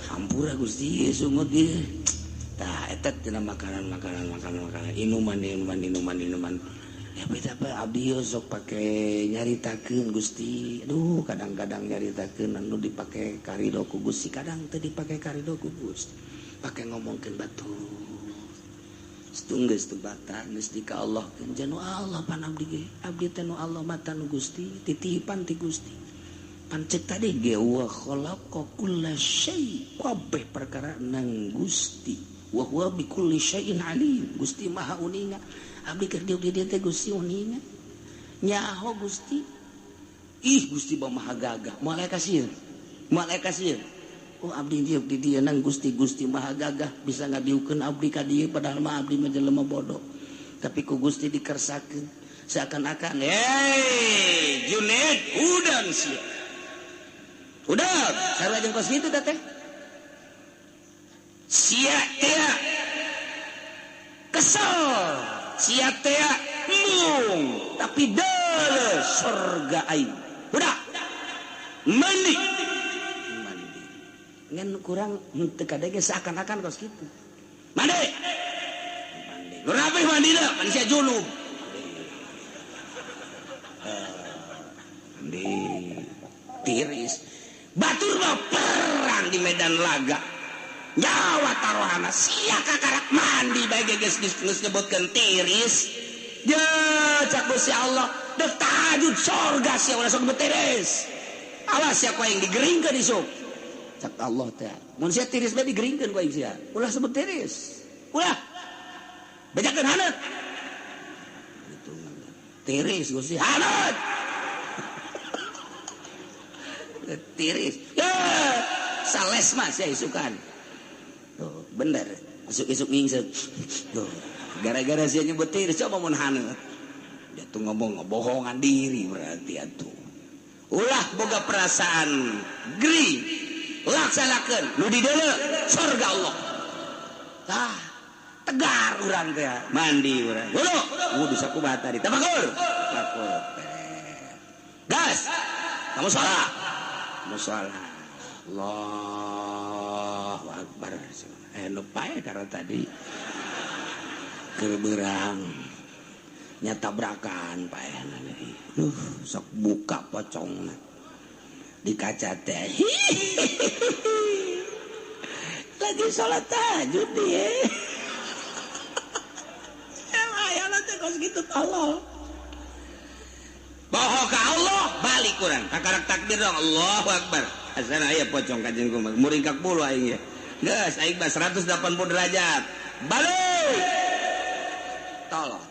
hampura Gusti sungut ieu tah eta tina makanan inuman ya beda abdi sok pake nyaritakeun Gusti aduh kadang-kadang nyaritakeun anu dipake karido ku Gusti kadang teu dipake karido ku Gusti pake ngomongkeun batur setunggeus teu bata geus di ka Allah keun janu Allah pan abdi teh nu Allah mata nu Gusti titipan ti Gusti pancek tadi ge wa khalaqa kulla syai kabeh perkara nang Gusti wa huwa bi kulli syai'in alim Gusti maha uninga abdi keur diuk di dieu teh Gusti uninga nyaho Gusti ih Gusti mah maha gagah malaikat sieun oh abdi diuk di dieu nang Gusti maha gagah bisa ngadiukeun abdi ka dieu padahal mah abdi mah jelema bodoh tapi ku Gusti dikersakeun seakan-akan Junaid udan sieun udah, sarua jeung kos kitu teh. Sia teh kesel, sia teh mung, tapi deuleu surga aing. Udah. Mandi. Ngan kurang teu kadege seakan-akan kos kitu. Mandi. Nu rapih mandina, manusia junub. Mandi. Tiris. Batur mah perang di medan laga nyawa taruhana sia kakarak mandi bae geus nyebutkeun tiris ya cak Gusti Allah deuk tahajud sorga sia ulah sok tiris awas sia ku aing digeringkeun isuk cak Allah teh mun sia tiris bae digeringkeun ku aing sia ulah sebut tiris ulah bejakeun haneut gitu tiris Gusti haneut tiris ya sales mah saya isukan tuh bener isuk ngingsep tuh gara-gara saya nyebut tiris coba mun haneut dia tuh ngomong ngebohongan diri berarti atuh ulah boga perasaan geri laksanakeun nu di deuleu surga Allah tah tegar urang teh mandi urang wudu sakubata di tabakur gas kamu salah musola Allahu Akbar nu pae karena tadi keberang nyatabrakan pae sok buka pocongna di kaca teh lagi sholat tahajud dia ayana teh kos gitu tolol bohong ke Allah balik kurang kakarak takbir dong Allahu Akbar asana aya pocong kajen kumaha muringkak bulu aing ya geus aing mah 180 derajat balik tolong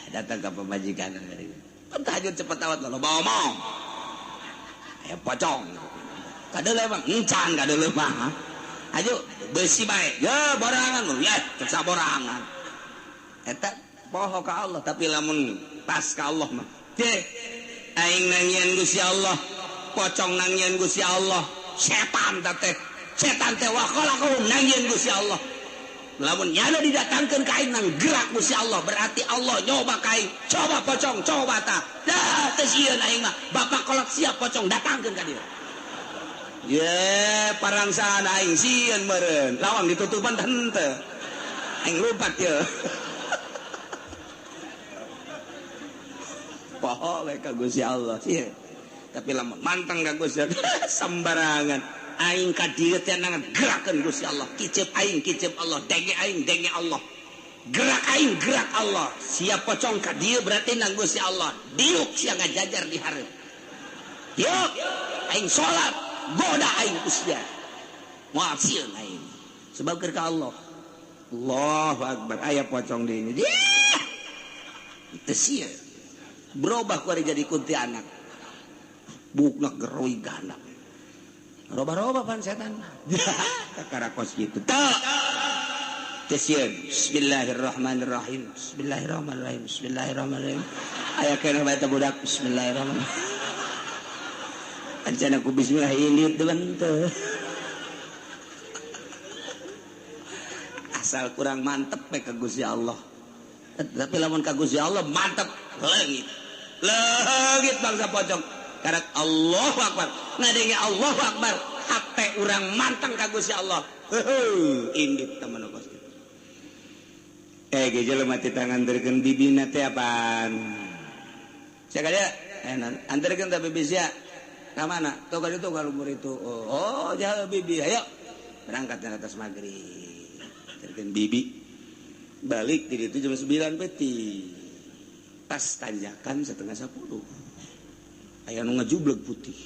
datang ke pemajikan tahajud cepet awat lo bawa omong aya pocong kadeuleu bang encan kadeuleu mah ayo besi bae ya borangan lu ya cek saborangan eta poho ka Allah tapi lamun pas ka Allah mah teh aing nangieun Gusti Allah pocong nangieun Gusti Allah setan teh wa khalaqahu nangieun Gusti Allah lamun nyana didatangkeun ka aing nang gerak Gusti Allah berarti Allah nyoba ka aing coba pocong coba tah dah teh sieun aing mah bapak kolak siap pocong datangkeun ka dieu ye parangsaan aing sieun meureun lawang ditutupan henteu aing lompat ye poho we ka Gusti Allah sieun tapi lamun manteng ka Gusti sembarangan aing ka dieu teh nangan gerakeun Gusti Allah kicep aing kicep Allah denge aing denge Allah gerak aing gerak Allah siap pocong ka dieu berarti nang Gusti Allah diuk sia ngajajar di hareup yuk aing salat goda aing Gusti moal sieun aing sebab keur ka Allah Allahu akbar aya pocong di ini teu sieun berubah ku jadi kuntilanak bukna geroi gana roba-roba pan setan karakos gitu tak tesieun bismillahirrahmanirrahim bismillahirrahmanirrahim bismillahirrahmanirrahim aya kana baca budak bismillahirrahmanirrahim ancana ku bismillah ini teu asal kurang mantep we ka Gusti Allah tapi lamun ka Gusti Allah mantep leungit bangsa pocong karena Allahu Akbar ngadenge Allahu Akbar hate urang manteng ka Gusti Allah indit teman kos ge jelema teh tanganterkeun bibina teh apaan sakadea anterkeun teh bibi sia ka mana tuh ka ditu ka lumur itu oh jalan bibi ayo berangkat di atas maghrib anterkeun bibi balik di ditu jam 9 peti pas tanjakan 9:30 aya nu ngajubleg putih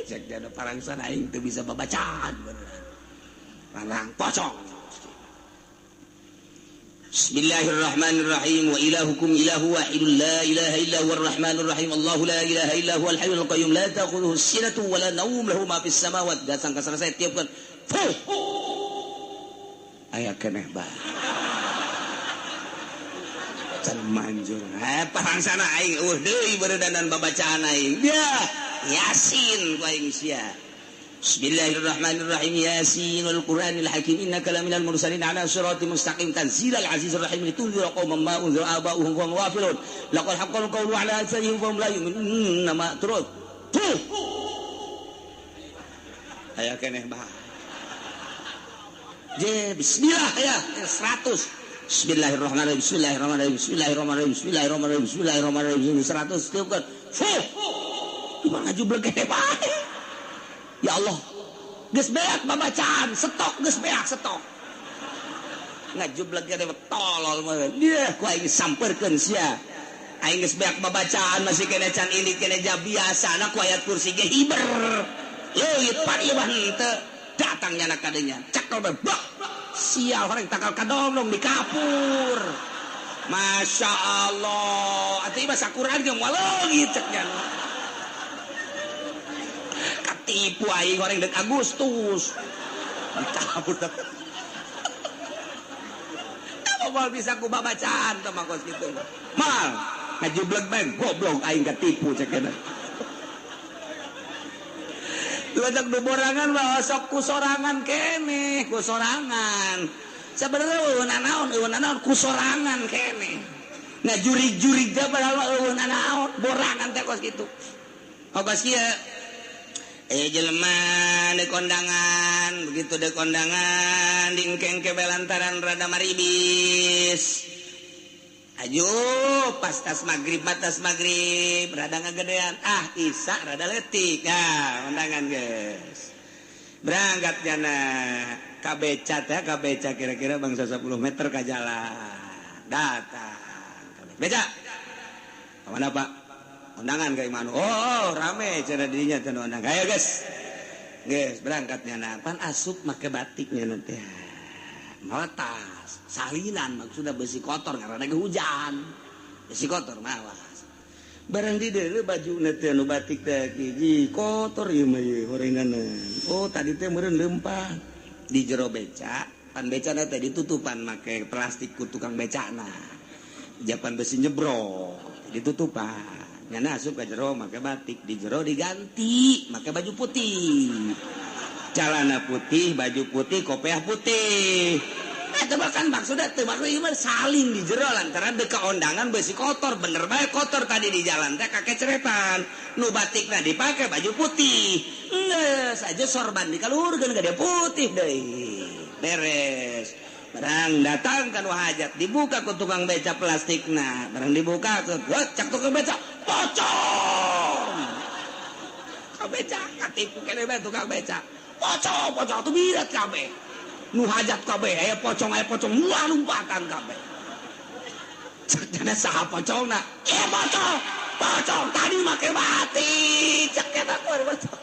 cek ada parangsan aing teu bisa babacaan beneran lanang pocong Bismillahirrahmanirrahim wa ilahukum ilahu wahidun la ilaha illa huwar rahmanur rahim Allahu la ilaha illa huwal hayyul qayyum la ta'khudhuhu sinatun wa la nawm lahu ma fis samawati dasang kasar saya tiupkeun aya keneh bah can manjur parangsana aing deui beureudanan babacaan aing ya yasin ku aing sia Bismillahirrahmanirrahim yasinul qur'anil hakim innaka laminal mursalin ala siratim mustaqim tanzilal azizir rahim litunzira qauman ma unzira aba'uhum wa hum ghafilun laqad haqqal qawlu ala aktharihim fa hum la yu'minun ma turut aya keneh bah je bismillah ya 100 Bismillahirrahmanirrahim Bismillahirrahmanirrahim Bismillahirrahmanirrahim Bismillahirrahmanirrahim Bismillahirrahmanirrahim 100 tiupkeun cuma ngajubleg ge bae ya Allah geus beak babacaan stok geus beak stok ngajubleg ge tolol mah dia ku aing sampeurkeun sia aing geus beak babacaan masih kena can ini kena ja biasana ku ayat kursi ge hiber leuit parieuh henteu datang nyana kadenya cak bah sial orang takal kadong di kapur Masya Allah atuh ieu sakuran ge moal leungit cek nya katipu aing goreng dek Agustus di kapur moal bisa ku babacaan teh mah kos kitu mal ngajubleg bae goblok aing katipu cek nya Luajak duborangan bahwa sok kusorangan kene kusorangan sebenarnya eueuh naon kusorangan kene nah jurig-jurig teh padahal eueuh naon borangan teh kos kitu ogas kieu jelema di kondangan begitu di kondangan dingkeng ke belantaran rada maribis ayo pas tas maghrib rada ngagedean Isa rada letik undangan guys berangkat jana kabeca kira-kira bangsa 10 meter ke jalan datang beca kemana pak undangan kayak mana oh rame cara dirinya tenang undangan ayo guys berangkat jana pan asup make batiknya nanti meletas salinan maksudnya besi kotor karena ada hujan besi kotor mawas barang di deuleu baju teh anu batik teh hiji kotor ieu mah ieu horengan oh tadi teh meureun leumpah di jero beca pan becana teh ditutupan make plastik ku tukang becana japan besi nyebrok ditutupan nyana asup ka jero make batik di jero diganti make baju putih celana putih baju putih kopiah putih kan maksudnya saling di jero lantaran deka ondangan besi kotor bener baik kotor tadi di jalan teh kakek ceretan nu batikna dipakai baju putih nges aja sorban dikalurkeun ka dia putih deui beres barang datang kan wahajat dibuka ku tukang beca plastikna barang dibuka cak tukang beca pocong ka beca katipu kene bae tukang beca pocong tuh birat kabeh nu hajat kabeh aya pocong lompatan kabeh cekna saha pocongna pocong tadi make batik cek eta pocong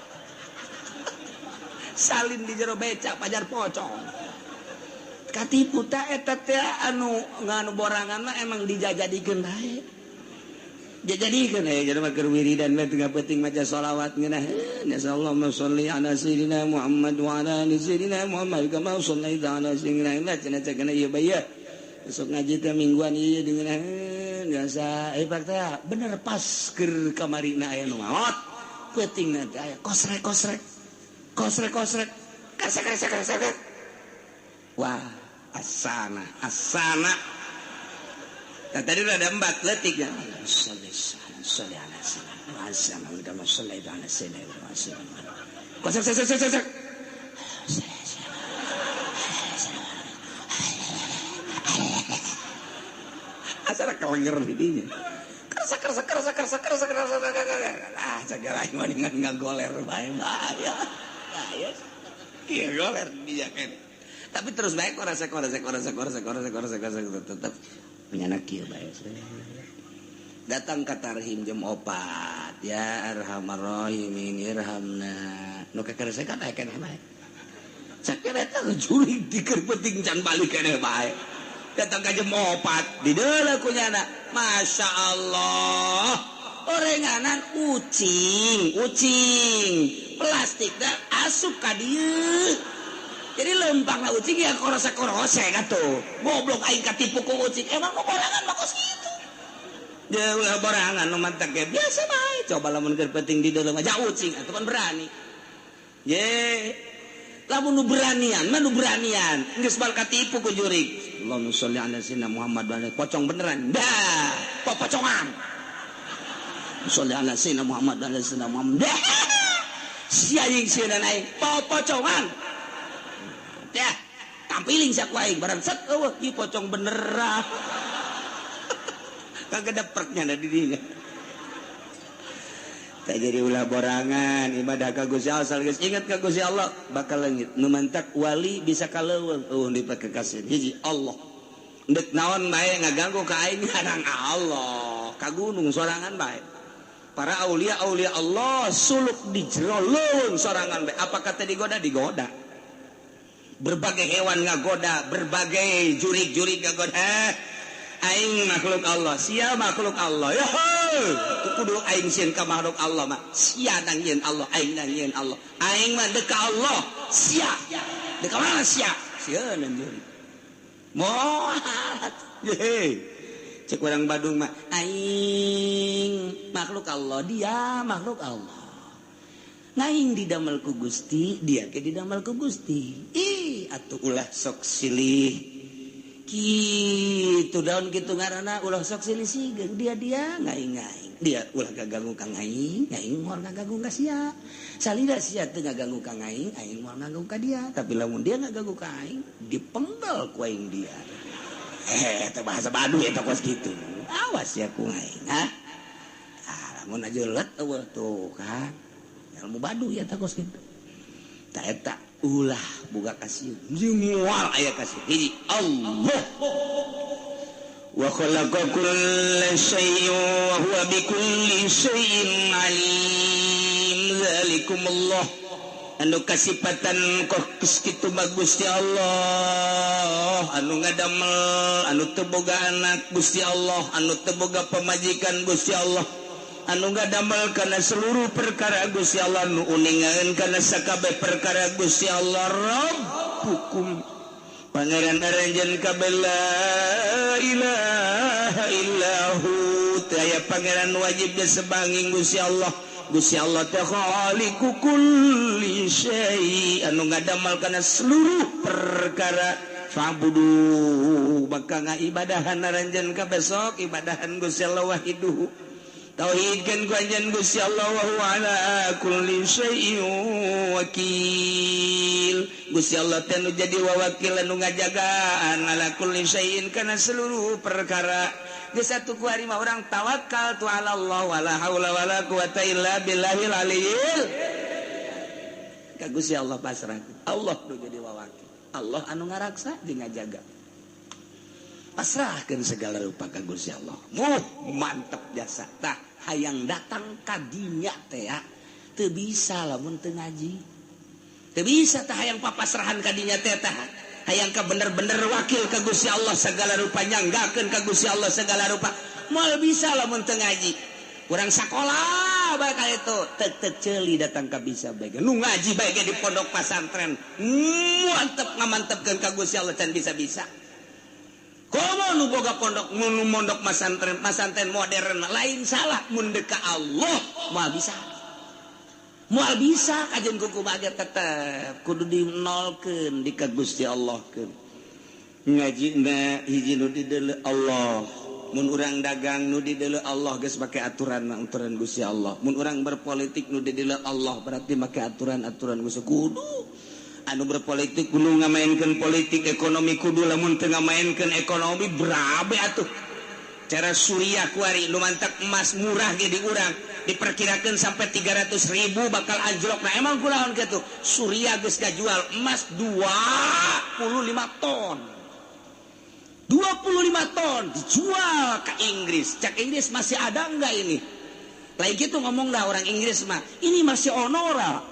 salin di jero beca pajar pocong katipu ta eta teh anu nganu borangan mah emang dijajadikeun bae jajadikeun jadi mah keur wiridan mah teu penting maca shalawat ngeunah ya Allahumma sholli ala sayyidina Muhammad wa ala ali sayyidina Muhammad kama shallaita ala sayyidina Ibrahim cenah cenah ieu bae ya besok ngaji teh mingguan ieu dengan biasa ibarat teh bener pas keur kamarina aya nu maot pentingna teh aya kosrek kasek wah asana nah, tadi udah ada 4 letik ya. Salli ala sayyidina Kosek. Asal kelenger didinya. Kerasa. Ah, segala iman dengan ngagoler bae bahaya. Bahaya. Kieu goler dijakeun. Tapi terus baik korasek tetap punya anak kieu bae. Datang ka tarhim jam 4 ya arhamar rahimin irhamna nu kakerese kan aya keneh bae. Sakere eta jurig dikeun penting can balik keneh bae. Datang ka jam 4 di deuleu ku nyana. Masya Allah. Orenganan ucing plastik dah asup ka dieu. Jadi lempang lah ucing ya korose katuh. Goblok aing katipu ku ucing. Emang nu borangan mah kos kitu. Ya ulah borangan nu mantek ge biasa bae. Coba lamun keur penting di dalam aja ucing atuh kan berani. Ye. Lamun nu beranian, geus bal katipu ku jurig. Allahumma sholli ala sayyidina Muhammad wa ala pocong beneran. Dah, pocongan. Sholli ala sayyidina Muhammad wa ala sayyidina Muhammad. Sia aing sieun aing pocongan. Ya, tampiling sak wae barang set eueuh ieu pocong beneran. Kagak depreknya ada di dinya. Tak jadi ulah borangan ibadah ka Gusti Allah geus ingat ka Gusti Allah bakal leungit nu mantak wali bisa kaleuweung di kekasih hiji Allah. Dek naon bae ngaganggu ka aing ngarang Allah ka gunung sorangan bae. Para aulia Allah suluk di jero leuweung sorangan bae apakah teh digoda berbagai hewan ngagoda, berbagai jurig-jurig ngagoda. Aing makhluk Allah, sia makhluk Allah. Ya kudu aing sieun ka makhluk Allah mah. Sia nang ieun Allah, aing nang ieun Allah. Aing mah deuk ka Allah, sia. Deuk ka mana sia? Sieun anjeun. Moal. Ye. Cek urang Badung mah aing makhluk Allah, dia makhluk Allah. Ngaing didamel ku Gusti, dia ke didamel ku Gusti. Ih, atuh ulah sok silih. Kitu daun kitu ngaranna ulah sok silih sigeung dia ngaing. Dia ulah gaganggu ka ngaing moal ngaganggu ka sia. Salida sia teu ngaganggu ka ngaing moal ngaganggu ka dia. Tapi lamun dia ngaganggu ka aing, dipenggal ku aing dia. Eta bahasa Baduy eta kos kitu. Awas ya ku ngaing, ha. Lamun ajeuleuh eueuh tuh kan. Ilmu Baduy ya takos gitu. Tak eta ulah boga kasih. Moal aya kasih. Hiji Allah. Wa khalaqa kulla syai'in wa huwa bikulli syai'in alim. Zalikumullah. Anu kasipatan kos kitu bagus Gusti Allah. Anu ngadamel, anu teu boga anak Gusti Allah, anu teu boga pamajikan Gusti Allah. Anu ngadamel kana seluruh perkara Gusti Allah nu uningaeun kana sakabeh perkara Gusti Allah Rabbukum pangeran aranjeun kabeh la ilaha illahu taya pangeran wajib disebanging Gusti Allah teh khaliqu kulli syai anu ngadamel kana seluruh perkara fa'budu bakal ngaibadahan naranjan ka besok ibadahan Gusti Allah wahiduhu tauhidkeun ku anjeun Gusti Allah wa huwa ala kulli syai'in wakil Gusti Allah teh nu jadi wawakil anu ngajagaan ala kulli syai'in kana seluruh perkara geus satu ku ari mah urang tawakal tu ala Allah wala haula wala quwata illa billahil aliyil ka Gusti Allah pasrah Allah nu jadi wawakil Allah anu ngaraksa jeung ngajaga pasrahkeun segala rupa ka Gusti Allah mantep jasa tah hayang datang ka dinya teh ya teu bisa lamun teu ngaji teu bisa tah hayang papasrahan ka dinya teh tah hayang ka bener-bener wakil ka Gusti Allah segala rupa nyanggakeun ka Gusti Allah segala rupa moal bisa lamun teu ngaji urang sakola bae ka itu teu ceuli datang ka bisa bae nu ngaji bae di pondok pesantren mantep ngamantepkeun ka Gusti Allah can bisa-bisa komo nu boga pondok nu mondok pesantren modern lain salah mun deuk ka Allah moal bisa kajen kuku baget tetep kudu dinolkeun di ka Gusti Allah keun ngajina hiji nu dideuleu Allah mun urang dagang nu dideuleu Allah geus make aturan Gusti Allah mun urang berpolitik nu dideuleu Allah berarti make aturan Gusti kudu anu berpolitik kudu ngamainkeun politik ekonomi kudu lamun teu ngamainkeun ekonomi berabe atuh cara Suriah kuari nu mantak emas murah ge di urang diperkirakan sampai 300.000 bakal anjlok nah emang kunaon kitu Suriah geus ngajual emas 25 ton 25 ton dijual ke Inggris cak Inggris masih ada enggak ini lain gitu ngomong dah orang Inggris mah ini masih honora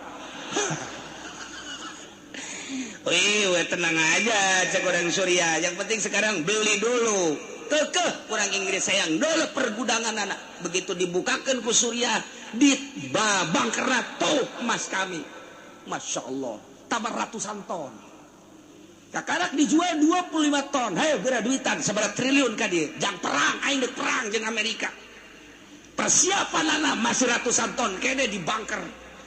wih tenang aja cak orang Suriah yang penting sekarang beli dulu kekeh orang Inggris sayang dulu pergudangan anak begitu dibukakan ku Suriah di bangkerat tuh emas kami Masya Allah tambah ratusan ton kakarak dijual 25 ton hayo geura duitan sabaraha triliun ka dieu jang perang aing deuk perang jeung Amerika persiapan anak masih ratusan ton kene di bunker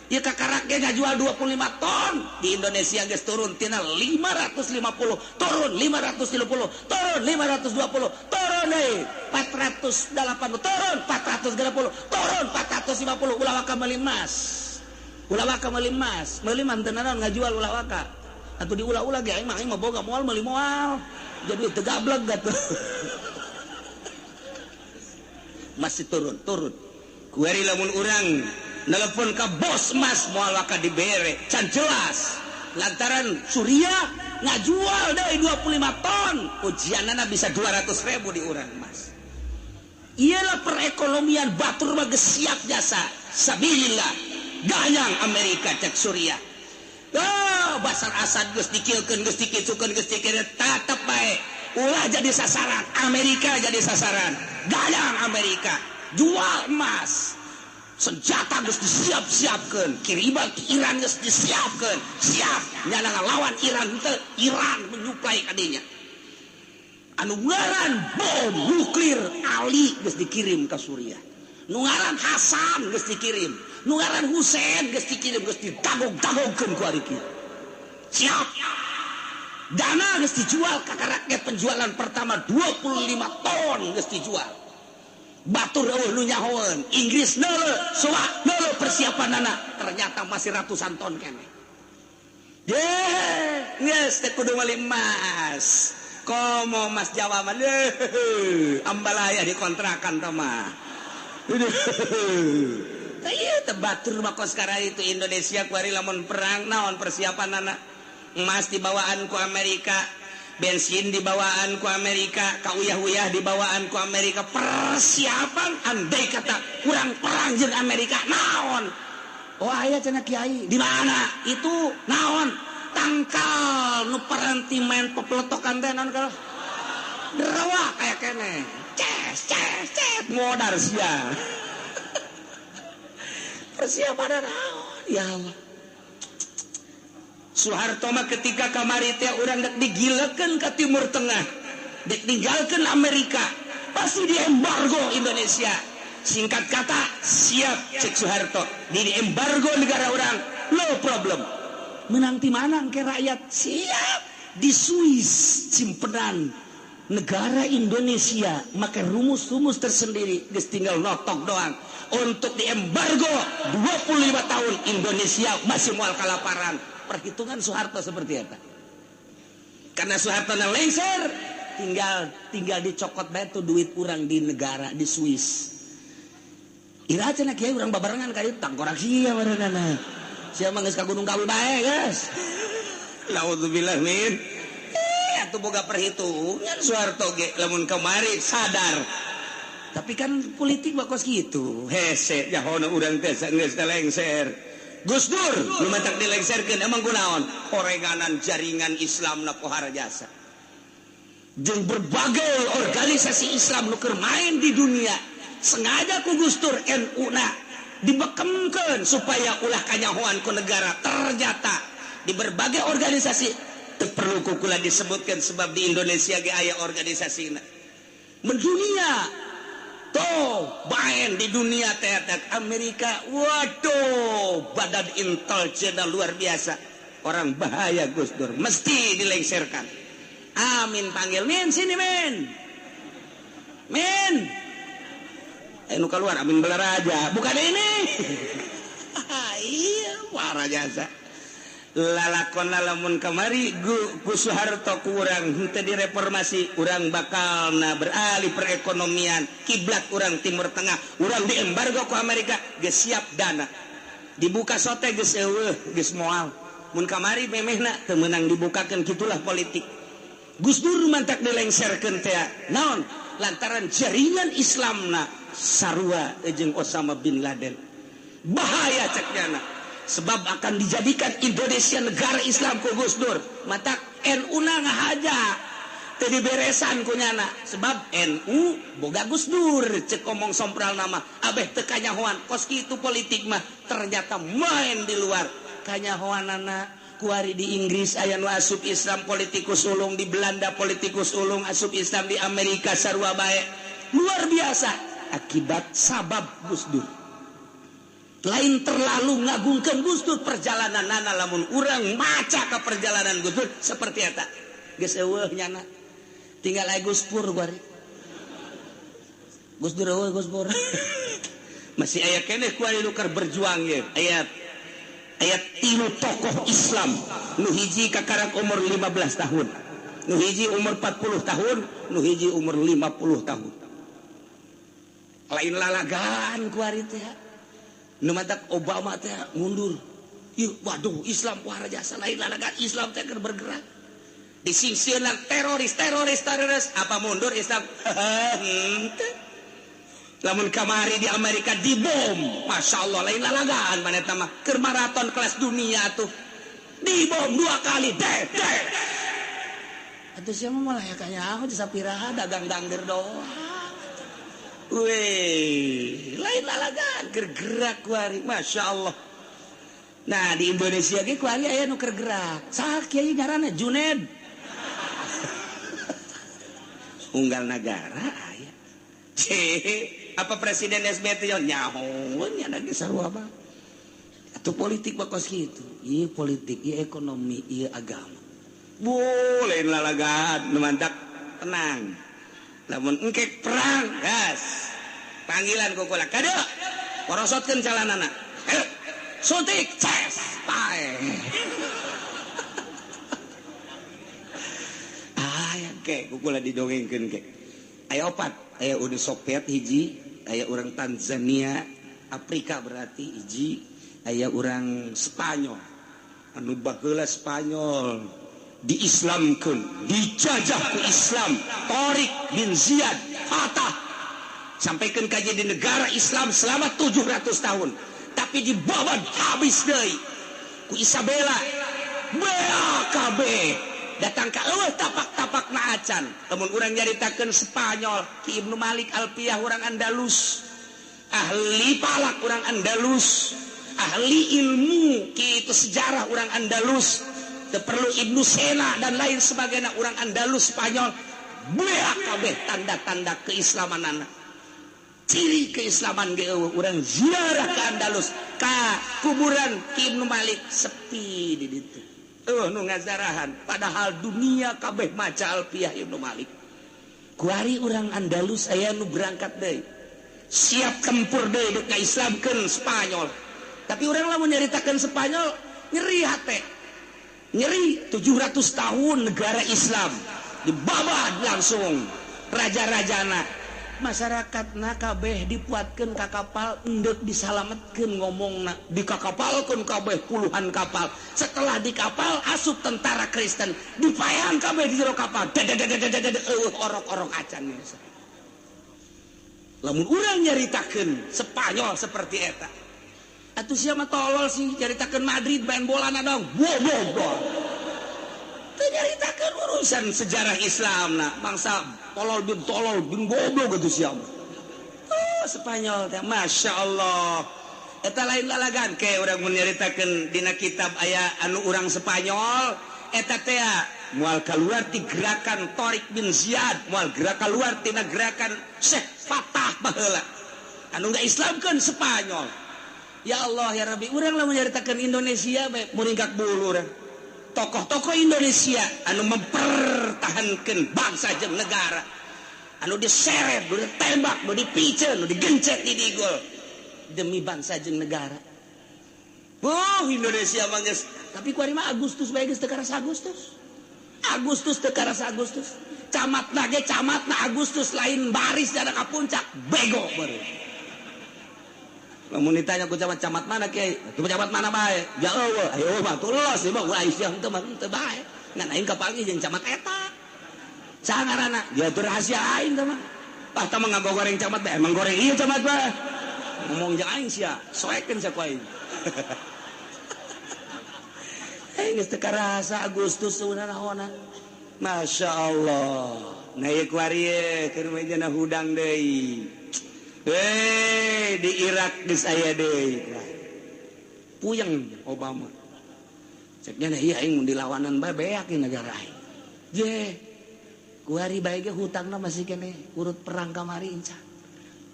ieu kakarak ge ngajual 25 ton di Indonesia geus turun tina 550 turun 530 turun 520 turun deui 480 turun 430 turun 450 ulah waka meuli emas meuli mah teu naon ngajual ulah waka atau diulah-ulah ge aing mah boga moal meuli moal jadi teu gablek gatuh masih turun kuari lamun urang nelpon ka bos emas moal waka dibere can jelas lantaran Suriah ngajual deui 25 ton ujianana bisa 200.000 di urang emas iyalah perekonomian batur mah geus siap jasa sabilillah gayang Amerika cek Suriah basar Asad geus dikilkeun geus dikicukeun geus dikieu tatep bae ulah jadi sasaran Amerika jadi sasaran gayang Amerika jual emas senjata geus disiap-siapkeun kiriban ke Iran geus disiapkeun siap nyana ngalawan Iran teu Iran menyuplai ka dinya anu ngaran bom nuklir Ali geus dikirim ka Suriah nu ngaran Hasan geus dikirim nu ngaran Husein geus dikirim geus didagog-dagogkeun ku ari kieu siap dana geus dijual kakaraknya penjualan pertama 25 ton geus dijual batur eueuh nu nyahoeun Inggris neuleuh soa neuleuh persiapanana ternyata masih ratusan ton kene geus teh kudu meuli emas komo emas Jawa mah ambalaya dikontrakan teh mah ieu teh batur mah kos sekarang itu Indonesia kuari lamun perang naon persiapanana emas dibawaan ku Amerika bensin dibawaan ku Amerika kauyah-uyah dibawaan ku Amerika persiapan andai kata kurang perang jeung Amerika naon oh aya cenah kiai di mana itu naon tangkal nu paranti main pepletokan teh naon kalau derawa kayak kene ces modar sia persiapan naon ya Allah Soeharto mah ketika kamari teh urang dek digilekeun ka Timur Tengah dek ninggalkeun Amerika pasti diembargo Indonesia singkat kata siap cek Soeharto di embargo negara orang no problem menang ti mana ke rakyat siap di Swiss simpenan negara Indonesia maka rumus-rumus tersendiri geus tinggal notok doang untuk diembargo 25 tahun Indonesia masih moal kalaparan. Perhitungan Soeharto seperti apa? Karena Soeharto lengser tinggal dicokot bae tuh duit kurang di negara di Swiss. Ira cenah kieu urang babarengan ka dieu tangkorak sia barenana. Sia mah geus ka Gunung Kawi bae, guys. Naudzubillah min. Atuh boga perhitungan Soeharto ge lamun kamari sadar. Tapi kan politik bakos gitu. Hese jahona urang teh geus lengser. Gus Dur nu matak dilengserkeun emang kunaon? Orenganan jaringan Islam na pohara jasa. Jeung berbagai organisasi Islam nu keur main di dunia. Sengaja ku Gus Dur NU-na dibekemkeun supaya ulah kanyahoan ku negara. Ternyata di berbagai organisasi teu perlu kukula disebutkan sebab di Indonesia ge aya organisasina. Mendunia tuh main di dunia teater Amerika, waduh badan intelijen luar biasa, orang bahaya Gus Dur, mesti dilengserkan. Amin panggil men sini men, nu keluar Amin Belaraja, bukan ini. Iya para jasa. Lalakonna lamun kamari ku Soeharto kurang henteu direformasi urang bakalna beralih perekonomian kiblat urang Timur Tengah urang diembargo ku Amerika geus siap dana dibuka sote geus eueuh geus moal mun kamari memehna teu meunang dibukakeun kitulah politik. Gus Dur mantak dilengserkeun teh naon lantaran jaringan Islamna sarua jeung Osama bin Laden bahaya cekna sebab akan dijadikan Indonesia negara Islam ku Gus Dur matak NU-na ngahaja teu diberesan kunyana sebab NU boga Gus Dur cek omong sompral nama abeh teu kanyahoan kos kitu politik mah ternyata main di luar kanyahoanana kuari di Inggris aya nu asup Islam politikus ulung di Belanda politikus ulung asup Islam di Amerika sarua bae luar biasa akibat sabab Gus Dur. Lain terlalu ngagungkeun Gus Dur perjalanan nana lamun urang maca ke perjalanan Gus Dur seperti eta geus eueuh nyana tinggal aya Gus Pur bari Gus Dur eueuh Gus Pur masih aya keneh ku anu keur berjuang ye aya 3 tokoh Islam nu hiji kakarang umur 15 tahun nu hiji umur 40 tahun nu hiji umur 50 tahun lain lalagaan ku ari teh nu matak Obama teh mundur. Ieu waduh Islam pohara jasa lain lalagan Islam teh keur bergerak. Disingsieunan teroris apa mundur Islam? Lamun kamari di Amerika dibom, Masya Allah lain lalagan maneta mah keur maraton kelas dunia tuh. Dibom 2 kali Atuh sia mah malah kaya aku sapiraha dagang dangder doang. Weh, lain lalagan gergerak kuari, Masya Allah. Nah di Indonesia ge kuari aya nu keur gerak. Saha kiai ngaranna Juned. Unggal negara aya. Apa presiden SBY nyahoan nya ge sarua mah. Atuh politik bakos kitu. Ieu politik, ieu ekonomi, ieu agama. Lain lalagan nu mantak tenang. Lamun engke perang, gas. Panggilan kukula, kado, korosotkeun calanana. Ayo, suntik, ces, pae. Aya ke, kukula didongengkeun ke. Aya 4, aya Uni Soviet hiji, aya urang Tanzania, Afrika berarti hiji, aya urang Spanyol. Anu baheula Spanyol. Diislamkeun, dijajah ku Islam, Tariq bin Ziyad Fatah sampaikan kaji di negara Islam selama 700 tahun, tapi dibawa habis deui ku Isabella BAKB datang ka eueuh tapak-tapak na acan. Lamun urang nyaritakeun Spanyol Ki Ibnu Malik Alfiah urang Andalus, ahli palak urang Andalus, ahli ilmu kitu sejarah urang Andalus. Perlu Ibnu Sena dan lain sebagainya orang Andalus Spanyol beak kabeh tanda-tanda keislaman anak ciri keislaman ge orang ziarah ke Andalus ka kuburan Ki Ibnu Malik sepi di ditu nu ngazarahan padahal dunia kabeh maca Alfiyah Ibnu Malik. Kuari orang Andalus aya nu berangkat deui. Siap tempur deui dek ngaislamkeun Spanyol. Tapi orang lamun nyaritakeun Spanyol nyeri hate. Nyeri 700 tahun negara Islam dibabad langsung raja-rajana. Masyarakatna kabeh dipuatkeun ka kapal endek disalametkeun ngomongna dikakapalkeun kabeh puluhan kapal. Setelah di kapal asup tentara Kristen dipayang kabeh di jero kapal orok-orok acan. Lamun urang nyaritakeun Spanyol seperti eta atuh sia mah tolol sih nyaritakeun Madrid main bolana dong bol teu nyaritakeun urusan sejarah Islamna bangsa tolol bin goblok gitu sia mah. Spanyol teh Masya Allah eta lain lalagan ke urang mun nyaritakeun dina kitab aya anu urang Spanyol eta teh moal kaluar ti gerakan Tariq bin Ziyad moal kaluar tina gerakan Syekh Fatah baheula anu ngaislamkeun Spanyol. Ya Allah ya Rabbi urang lamun nyaritakeun Indonesia bae muringkak bulu urang. Tokoh-tokoh Indonesia anu mempertahankan bangsa jeung negara anu diseret, anu ditembak, anu dipiceun, anu digencet di digol demi bangsa jeung negara. Indonesia mah geus tapi kuari mah Agustus bae geus teu karasa Agustus. Agustus teu karasa Agustus. Camatna ge camatna Agustus lain baris dana ka puncak bego baru. Lamun ditanya ku camat mana kiai? Ku camat mana bae? Ya eueuh, ayo mah tulos ieu mah ulah isiang teu mah teu bae. Ngan aing kapanggih jeung camat eta. Saha ngaranna? Ya teu rahasia aing teh mah. Tah tah mah goreng camat bae, emang goreng ieu camat bae. Ngomong jeung aing sia, soekeun sia ku aing. Aing geus teu karasa Agustus seunana naonna. Masya Allah. Nah ieu kuari keur mejana hudang deui. Di Irak geus aya deui. Puyeng Obama. Ceknya ieu aing mun dilawanan bae beak di negara aing. Je. Kuari bae ge hutangna masih kene urut perang kamari inca.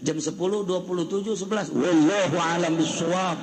Jam 10.27 11. Wallahu a'lam bishawab.